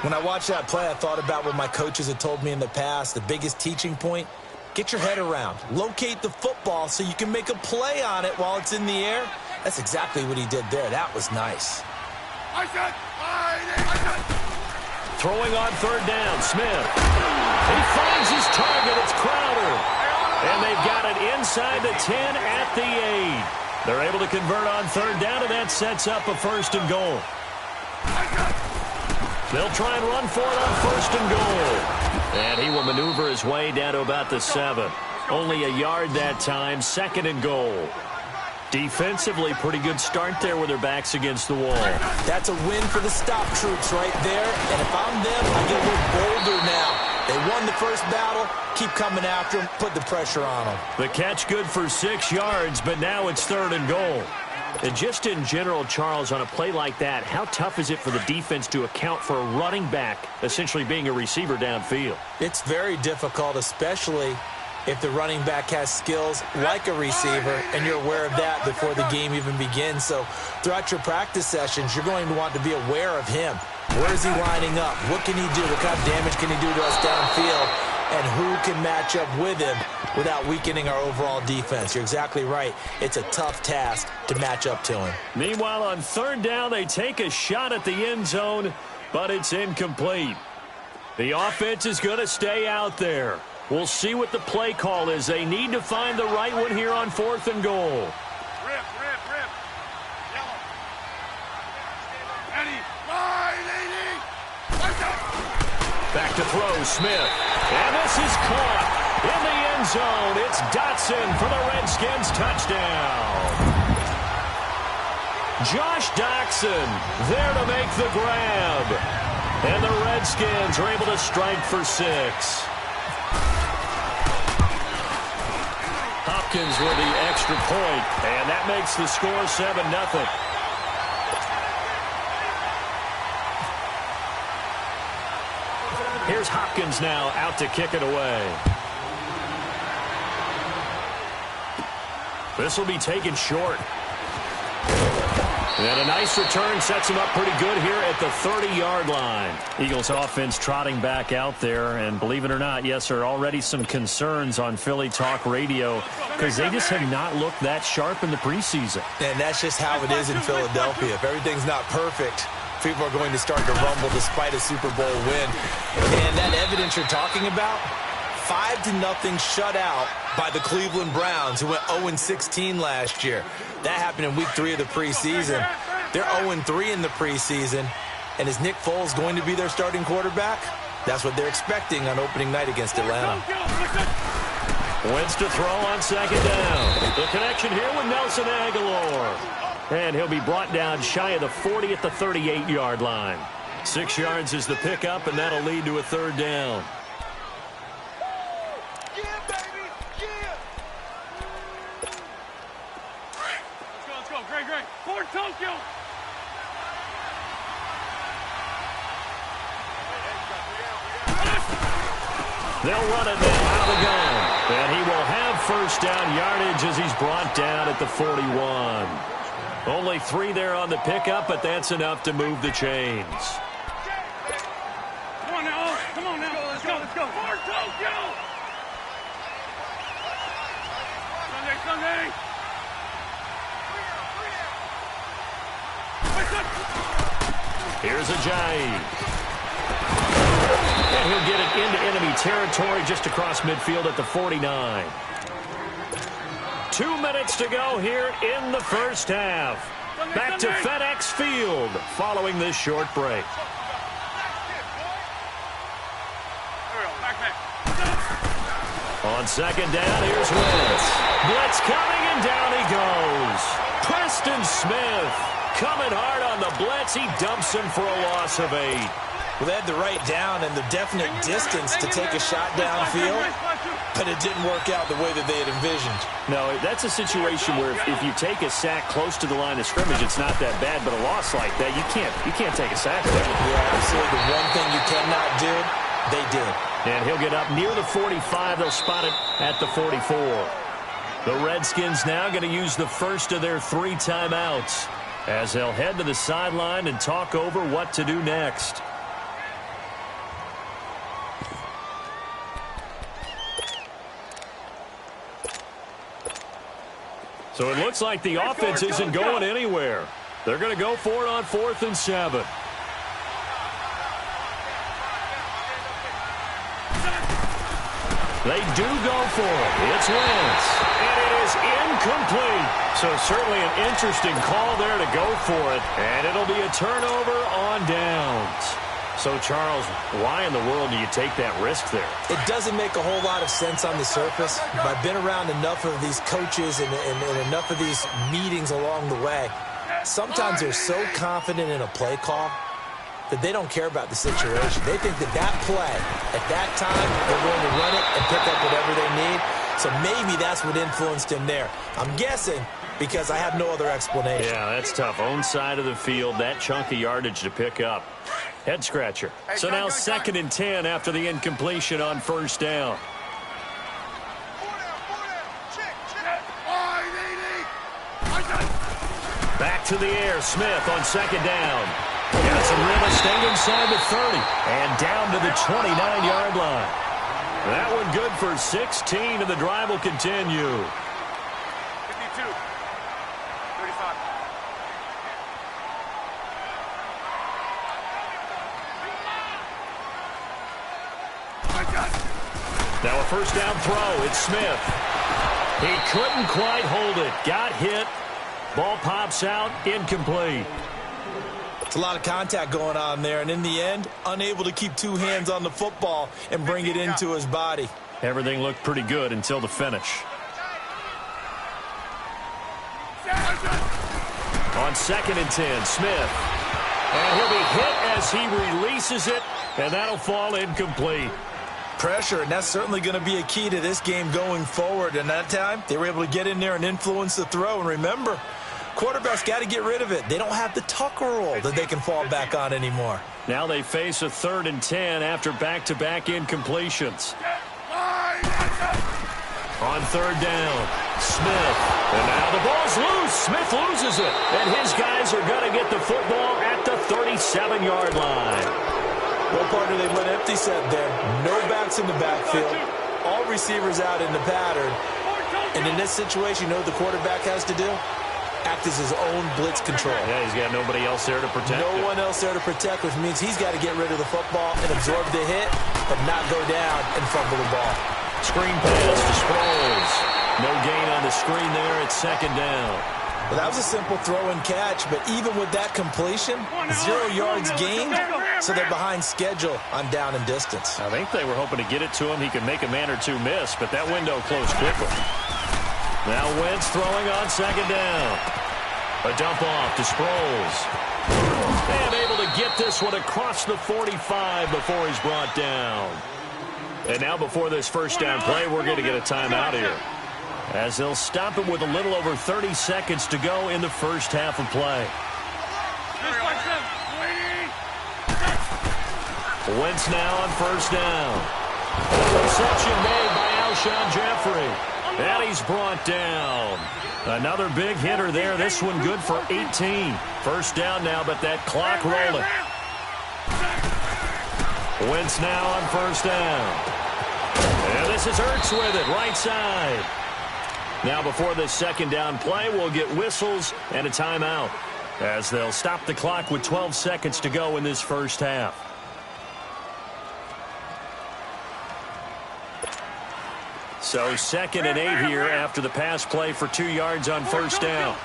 When I watched that play, I thought about what my coaches had told me in the past. The biggest teaching point, get your head around. Locate the football so you can make a play on it while it's in the air. That's exactly what he did there. That was nice. Throwing on third down, Smith. He finds his target. It's Crowder. And they've got it inside the 10 at the 8. They're able to convert on third down, and that sets up a 1st and goal. They'll try and run for it on 1st and goal. And he will maneuver his way down to about the 7. Only a yard that time, 2nd and goal. Defensively, pretty good start there with their backs against the wall. That's a win for the stop troops right there. And if I'm them, I get a little bolder now. They won the first battle. Keep coming after them. Put the pressure on them. The catch good for 6 yards, but now it's 3rd and goal. And just in general, Charles, on a play like that, how tough is it for the defense to account for a running back essentially being a receiver downfield? It's very difficult, especially if the running back has skills like a receiver, and you're aware of that before the game even begins. So throughout your practice sessions, you're going to want to be aware of him. Where is he lining up? What can he do? What kind of damage can he do to us downfield? And who can match up with him without weakening our overall defense? You're exactly right. It's a tough task to match up to him. Meanwhile, on 3rd down, they take a shot at the end zone, but it's incomplete. The offense is going to stay out there. We'll see what the play call is. They need to find the right one here on 4th and goal. Rip. Yellow. Ready. Line, 80. Back to throw, Smith. And this is caught in the end zone. It's Dotson for the Redskins touchdown. Josh Dotson there to make the grab. And the Redskins are able to strike for 6. Hopkins with the extra point, and that makes the score 7-0. Here's Hopkins now out to kick it away. This will be taken short. And a nice return sets him up pretty good here at the 30-yard line. Eagles offense trotting back out there, and believe it or not, yes, there are already some concerns on Philly Talk Radio because they just have not looked that sharp in the preseason. And that's just how it is in Philadelphia. If everything's not perfect, people are going to start to rumble despite a Super Bowl win. And that evidence you're talking about, 5-0 shutout by the Cleveland Browns, who went 0-16 last year. That happened in week 3 of the preseason. They're 0-3 in the preseason. And is Nick Foles going to be their starting quarterback? That's what they're expecting on opening night against Atlanta. Wentz to throw on 2nd down. The connection here with Nelson Aguilar. And he'll be brought down shy of the 40 at the 38-yard line. 6 yards is the pickup, and that'll lead to a 3rd down. Great. Fort Tokyo. They'll run it now out of the gun. And he will have 1st down yardage as he's brought down at the 41. Only 3 there on the pickup, but that's enough to move the chains. Come on now. Let's go. Fort Tokyo. Sunday. Here's Ajayi. And he'll get it into enemy territory just across midfield at the 49. 2 minutes to go here in the first half. Back to FedEx Field following this short break. On 2nd down, here's Wentz. Blitz coming, and down he goes. Preston Smith coming hard on the blitz. He dumps him for a loss of 8. Well, they had the right down and the definite distance to take a shot downfield, but it didn't work out the way that they had envisioned. No, that's a situation where if you take a sack close to the line of scrimmage, it's not that bad, but a loss like that, you can't take a sack there. Yeah, absolutely. The one thing you cannot do, they did. And he'll get up near the 45. They'll spot it at the 44. The Redskins now going to use the first of their 3 timeouts as they'll head to the sideline and talk over what to do next. So it looks like the offense isn't going anywhere. They're going to go for it on 4th and 7. They do go for it. It's Wentz. And it is incomplete. So certainly an interesting call there to go for it. And it'll be a turnover on downs. So, Charles, why in the world do you take that risk there? It doesn't make a whole lot of sense on the surface. But I've been around enough of these coaches and enough of these meetings along the way. Sometimes they're so confident in a play call that they don't care about the situation. They think that play, at that time, they're going to run it and pick up whatever they need. So maybe that's what influenced him there. I'm guessing because I have no other explanation. Yeah, that's tough. Own side of the field, that chunk of yardage to pick up. Head scratcher. So now 2nd and 10 after the incompletion on 1st down. Back to the air. Smith on 2nd down. Got some real estate inside the 30 and down to the 29-yard line. That one good for 16, and the drive will continue. 52. 35. Now a 1st down throw. It's Smith. He couldn't quite hold it. Got hit. Ball pops out. Incomplete. It's a lot of contact going on there, and in the end, unable to keep 2 hands on the football and bring it into his body. Everything looked pretty good until the finish. On 2nd and 10, Smith. And he'll be hit as he releases it, and that'll fall incomplete. Pressure, and that's certainly going to be a key to this game going forward. And that time, they were able to get in there and influence the throw. And remember, quarterbacks got to get rid of it. They don't have the tucker roll that they can fall back on anymore. Now they face a 3rd and 10 after back-to-back incompletions. On 3rd down, Smith. And now the ball's loose. Smith loses it. And his guys are going to get the football at the 37-yard line. Well, partner, they went empty set there. No backs in the backfield. All receivers out in the pattern. And in this situation, you know what the quarterback has to do? Act as his own blitz control. Yeah, he's got nobody else there to protect him. No one else there to protect, which means he's got to get rid of the football and absorb the hit, but not go down and fumble the ball. Screen pass to Sproles. No gain on the screen there. It's 2nd down. Well, that was a simple throw and catch, but even with that completion, 0 yards gained, so they're behind schedule on down and distance. I think they were hoping to get it to him. He could make a man or 2 miss, but that window closed quickly. Now Wentz throwing on 2nd down. A dump off to Sproles. And able to get this one across the 45 before he's brought down. And now before this 1st down play, we're going to get a timeout here, as they'll stop it with a little over 30 seconds to go in the 1st half of play. Wentz now on 1st down. Reception made by Alshon Jeffrey. And he's brought down. Another big hitter there. This one good for 18. 1st down now, but that clock rolling. Wentz now on 1st down. And this is Ertz with it, right side. Now before this 2nd down play, we'll get whistles and a timeout, as they'll stop the clock with 12 seconds to go in this 1st half. So 2nd and 8 here after the pass play for 2 yards on 1st down.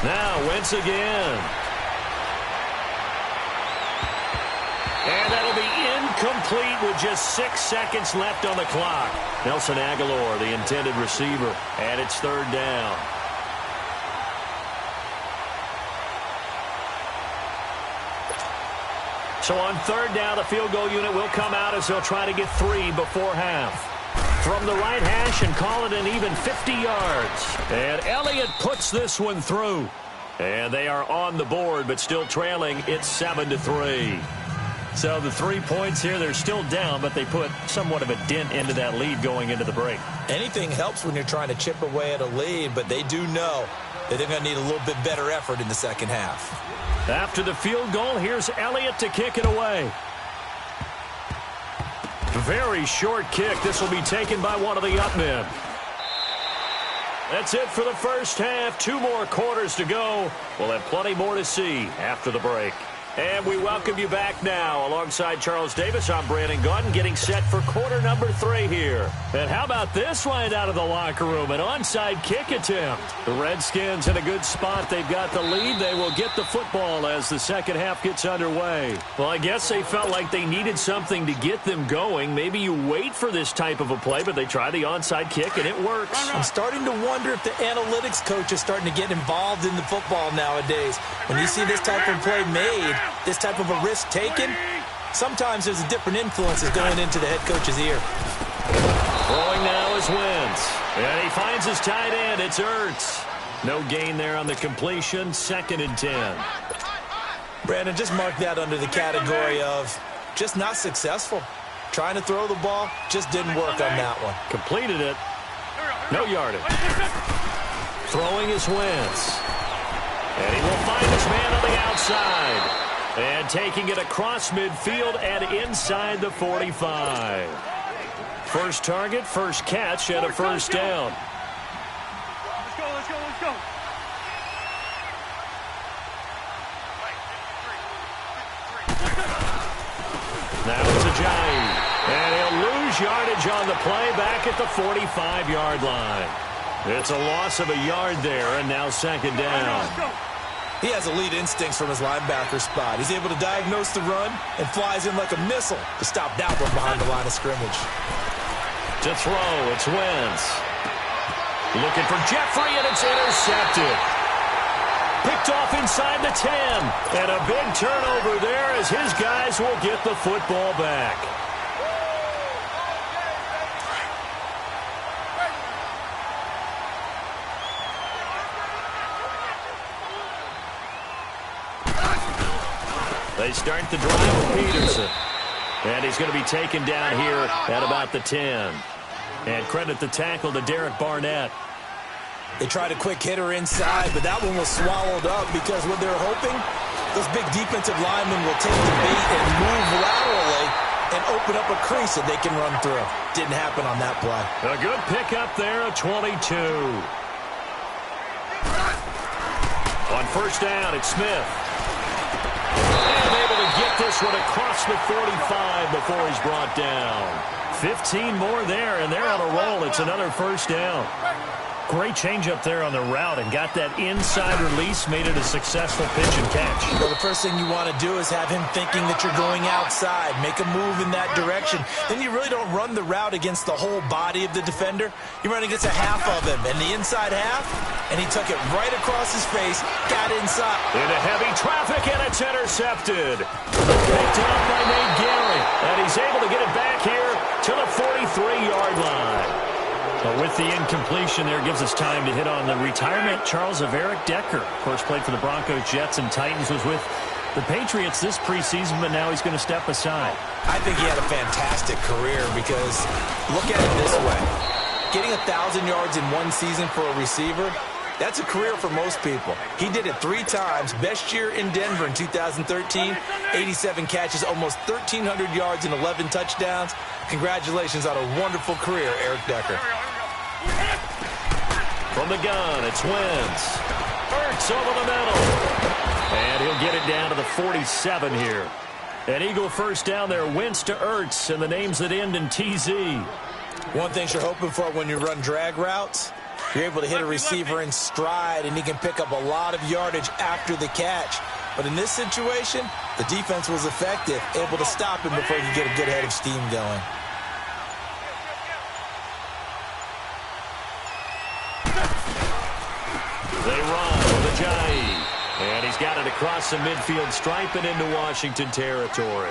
Now Wentz again. And that'll be incomplete with just 6 seconds left on the clock. Nelson Aguilar, the intended receiver, and it's 3rd down. So on 3rd down, the field goal unit will come out as they'll try to get 3 before half. From the right hash and call it an even 50 yards. And Elliott puts this one through. And they are on the board, but still trailing. It's 7-3. So the 3 points here, they're still down, but they put somewhat of a dent into that lead going into the break. Anything helps when you're trying to chip away at a lead, but they do know that they're going to need a little bit better effort in the second half. After the field goal, here's Elliott to kick it away. Very short kick. This will be taken by one of the up men. That's it for the first half. 2 more quarters to go. We'll have plenty more to see after the break. And we welcome you back now. Alongside Charles Davis, I'm Brandon Gaudin, getting set for quarter number 3 here. And how about this line out of the locker room? An onside kick attempt. The Redskins in a good spot. They've got the lead. They will get the football as the second half gets underway. Well, I guess they felt like they needed something to get them going. Maybe you wait for this type of a play, but they try the onside kick, and it works. I'm starting to wonder if the analytics coach is starting to get involved in the football nowadays. When you see this type of play made, this type of a risk taken, sometimes there's a different influences going into the head coach's ear. Throwing now is Wentz. And he finds his tight end. It's Ertz. No gain there on the completion. 2nd and 10. Brandon, just mark that under the category of just not successful. Trying to throw the ball, just didn't work on that one. Completed it. No yardage. Throwing is Wentz. And he will find his man on the outside. And taking it across midfield and inside the 45. First target, first catch, and a first down. Let's go, let's go, let's go. Now it's Ajayi. And he'll lose yardage on the play back at the 45-yard line. It's a loss of a yard there, and now 2nd down. He has elite instincts from his linebacker spot. He's able to diagnose the run and flies in like a missile to stop that one behind the line of scrimmage. To throw, it's Wentz. Looking for Jeffrey, and it's intercepted. Picked off inside the 10. And a big turnover there as his guys will get the football back. They start the drive with Peterson. And he's going to be taken down here at about the 10. And credit the tackle to Derek Barnett. They tried a quick hitter inside, but that one was swallowed up because what they're hoping, those big defensive linemen will take the bait and move laterally and open up a crease that they can run through. Didn't happen on that play. A good pickup there at 22. On first down, it's Smith. And able to get this one across the 45 before he's brought down. 15 more there, and they're on a roll. It's another first down. Great change up there on the route and got that inside release, made it a successful pitch and catch. Well, the first thing you want to do is have him thinking that you're going outside, make a move in that direction. Then you really don't run the route against the whole body of the defender. You run against a half of him, and the inside half, and he took it right across his face, got inside. Into heavy traffic, and it's intercepted. Picked up by Nate Gary, and he's able to get it back here to the 43-yard line. But with the incompletion there, gives us time to hit on the retirement, Charles, of Eric Decker. Of course, played for the Broncos, Jets, and Titans, was with the Patriots this preseason, but now he's going to step aside. I think he had a fantastic career because, look at it this way. Getting 1,000 yards in one season for a receiver, that's a career for most people. He did it 3 times. Best year in Denver in 2013, 87 catches, almost 1,300 yards and 11 touchdowns. Congratulations on a wonderful career, Eric Decker. From the gun, it's Wentz. Ertz over the middle. And he'll get it down to the 47 here. An Eagle first down there, Wentz to Ertz, and the names that end in TZ. One thing you're hoping for when you run drag routes, you're able to hit a receiver in stride, and he can pick up a lot of yardage after the catch. But in this situation, the defense was effective, able to stop him before he could get a good head of steam going. They run with Ajayi. And he's got it across the midfield stripe and into Washington territory.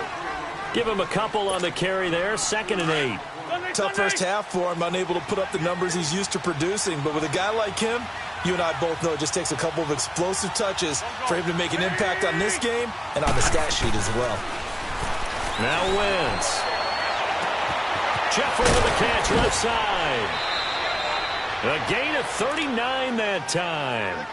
Give him a couple on the carry there. 2nd and 8. Tough first half for him, unable to put up the numbers he's used to producing. But with a guy like him, you and I both know it just takes a couple of explosive touches for him to make an impact on this game and on the stat sheet as well. Now Wentz. Jeffrey with a catch left side. A gain of 39 that time.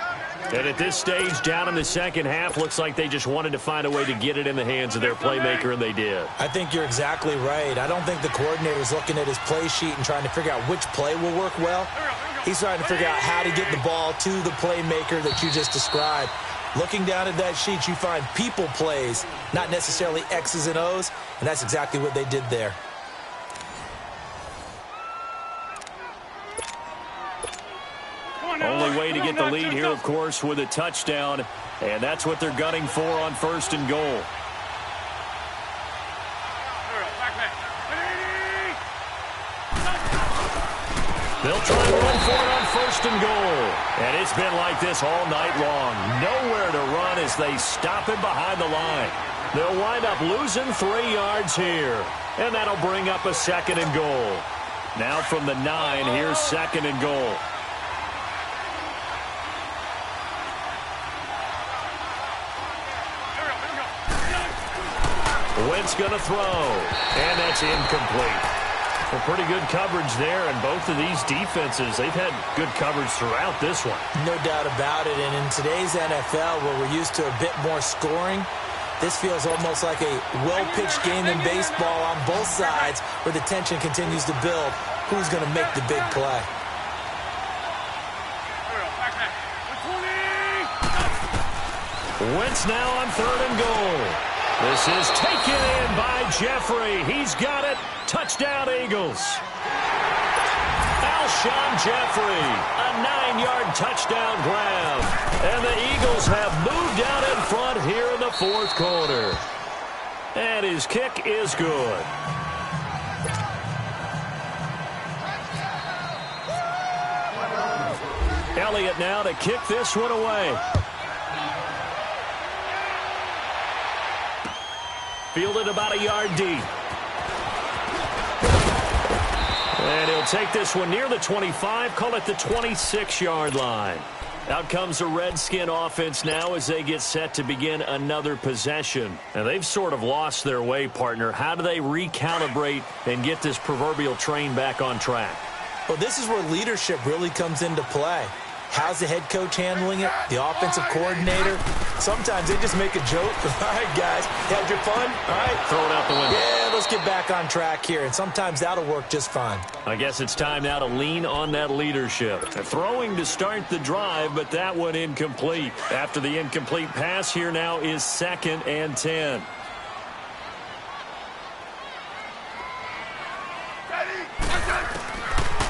And at this stage, down in the second half, looks like they just wanted to find a way to get it in the hands of their playmaker, and they did. I think you're exactly right. I don't think the coordinator's looking at his play sheet and trying to figure out which play will work well. He's trying to figure out how to get the ball to the playmaker that you just described. Looking down at that sheet, you find people plays, not necessarily X's and O's, and that's exactly what they did there. Only way to get the lead here, of course, with a touchdown, and that's what they're gunning for on 1st and goal. They'll try and run for it on 1st and goal, and it's been like this all night long. Nowhere to run as they stop him behind the line. They'll wind up losing 3 yards here, and that'll bring up a 2nd and goal. Now from the 9, here's 2nd and goal. Wentz going to throw, and that's incomplete. Well, pretty good coverage there, and both of these defenses, they've had good coverage throughout this one. No doubt about it, and in today's NFL, where we're used to a bit more scoring, this feels almost like a well-pitched game in baseball on both sides, where the tension continues to build. Who's going to make the big play? Wentz now on 3rd and goal. This is taken in by Jeffrey. He's got it. Touchdown, Eagles. Alshon Jeffrey, a 9-yard touchdown grab. And the Eagles have moved out in front here in the 4th quarter. And his kick is good. Elliott now to kick this one away. Fielded about a yard deep. And he'll take this one near the 25, call it the 26-yard line. Out comes the Redskin offense now as they get set to begin another possession. And they've sort of lost their way, partner. How do they recalibrate and get this proverbial train back on track? Well, this is where leadership really comes into play. How's the head coach handling it? The offensive coordinator? Sometimes they just make a joke. All right, guys, had your fun? All right. Throw it out the window. Yeah, let's get back on track here. And sometimes that'll work just fine. I guess it's time now to lean on that leadership. Throwing to start the drive, but that one incomplete. After the incomplete pass, here now is 2nd and 10.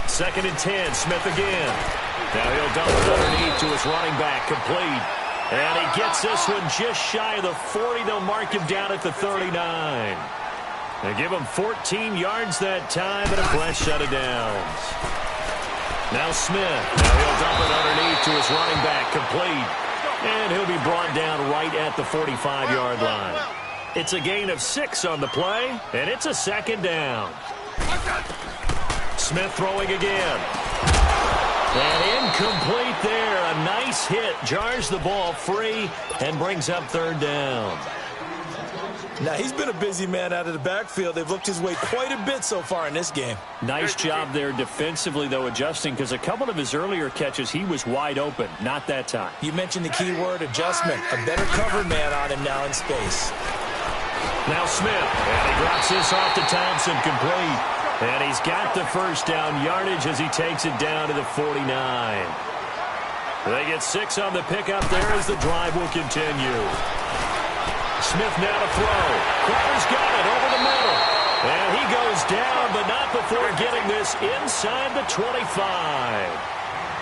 Second and 10, Smith again. Now he'll dump it underneath to his running back, complete. And he gets this one just shy of the 40. They'll mark him down at the 39. They give him 14 yards that time and a fresh set of downs. Now Smith. Now he'll dump it underneath to his running back, complete. And he'll be brought down right at the 45-yard line. It's a gain of 6 on the play, and it's a 2nd down. Smith throwing again. And incomplete there. A nice hit. Jars the ball free and brings up 3rd down. Now, he's been a busy man out of the backfield. They've looked his way quite a bit so far in this game. Nice job there defensively, though, adjusting, because a couple of his earlier catches, he was wide open. Not that time. You mentioned the key word, adjustment. A better cover man on him now in space. Now Smith. And he drops this off to Thompson, complete. And he's got the 1st down yardage as he takes it down to the 49. They get 6 on the pickup there as the drive will continue. Smith now to throw. Crowder's got it over the middle. And he goes down, but not before getting this inside the 25.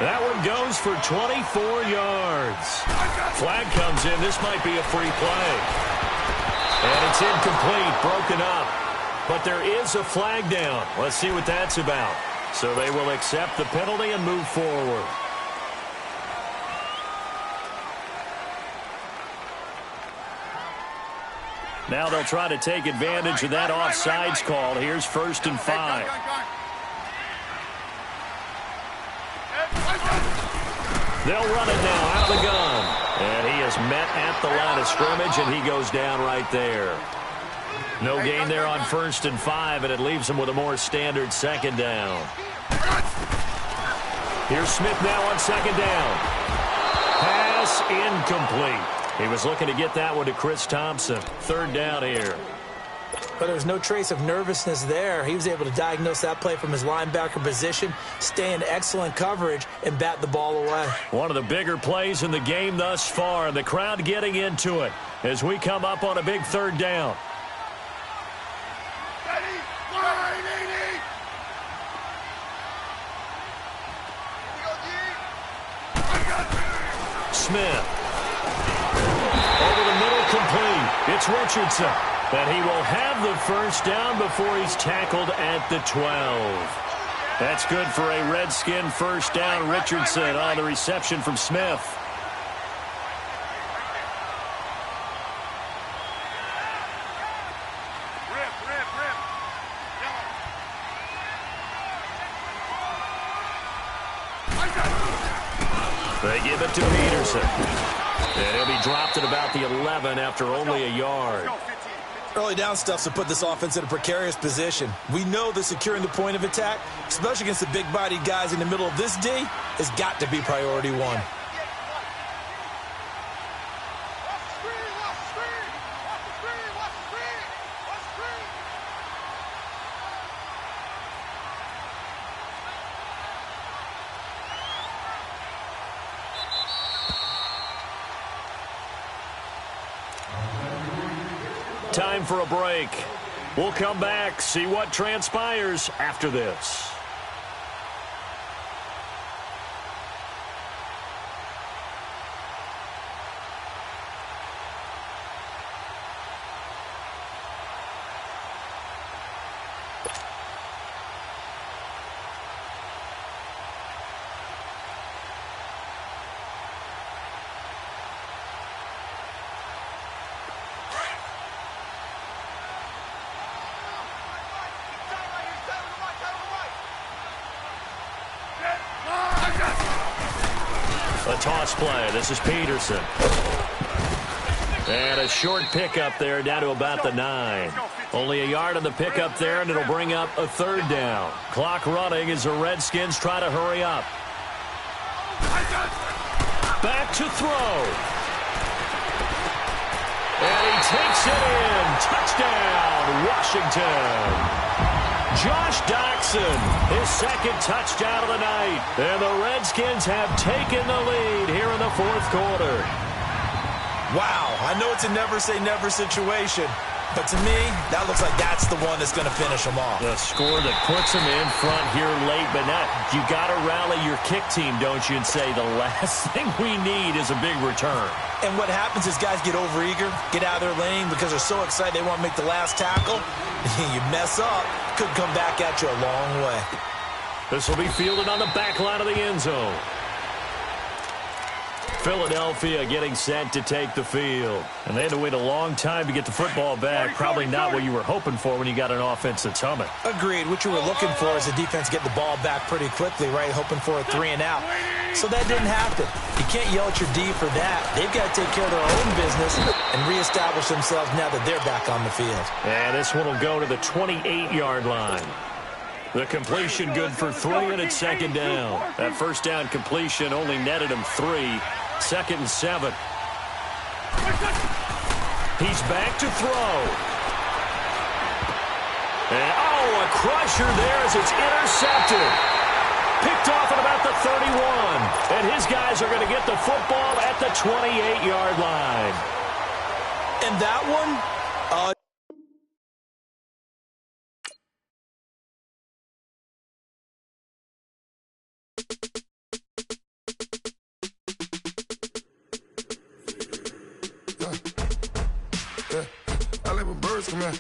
That one goes for 24 yards. Flag comes in. This might be a free play. And it's incomplete, broken up. But there is a flag down. Let's see what that's about. So they will accept the penalty and move forward. Now they'll try to take advantage of that offsides call. Here's 1st and 5. They'll run it now out of the gun. And he is met at the line of scrimmage, and he goes down right there. No gain there on 1st and 5, and it leaves them with a more standard 2nd down. Here's Smith now on 2nd down. Pass incomplete. He was looking to get that one to Chris Thompson. 3rd down here. But there was no trace of nervousness there. He was able to diagnose that play from his linebacker position, stay in excellent coverage, and bat the ball away. One of the bigger plays in the game thus far, and the crowd getting into it as we come up on a big 3rd down. Smith. Over the middle, complete. It's Richardson. And he will have the 1st down before he's tackled at the 12. That's good for a Redskin 1st down. Richardson on the reception from Smith. They give it to Peterson. And he'll be dropped at about the 11 after only a yard. Early down stuff to put this offense in a precarious position. We know that securing the point of attack, especially against the big-bodied guys in the middle of this D, has got to be priority one. Time for a break. We'll come back, see what transpires after this. A toss play. This is Peterson. And a short pickup there down to about the 9. Only a yard on the pickup there, and it'll bring up a 3rd down. Clock running as the Redskins try to hurry up. Back to throw. And he takes it in. Touchdown, Washington. Josh Doxson, his 2nd touchdown of the night. And the Redskins have taken the lead here in the 4th quarter. Wow, I know it's a never-say-never situation, but to me, that looks like that's the one that's going to finish them off. The score that puts them in front here late, but not. You got to rally your kick team, don't you, and say the last thing we need is a big return. And what happens is guys get overeager, get out of their lane because they're so excited they want to make the last tackle. You mess up, could come back at you a long way. This will be fielded on the back line of the end zone. Philadelphia getting set to take the field. And they had to wait a long time to get the football back. Probably not what you were hoping for when you got an offense that's humming. Agreed. What you were looking for is the defense getting the ball back pretty quickly, right? Hoping for a 3 and out. So that didn't happen. You can't yell at your D for that. They've got to take care of their own business and reestablish themselves now that they're back on the field. And this one will go to the 28-yard line. The completion good for 3, and it's 2nd down. That 1st down completion only netted him 3. 2nd and 7. He's back to throw. And, a crusher there as it's intercepted. Picked off at about the 31. And his guys are going to get the football at the 28-yard line. And that one, I let my birds come in.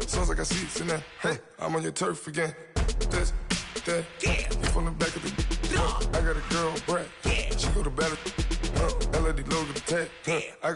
Sounds like I seats in there. Hey, I'm on your turf again. This, that, you from the back of the. I got a girl, Brad. She go to battle. LED logo the tag. I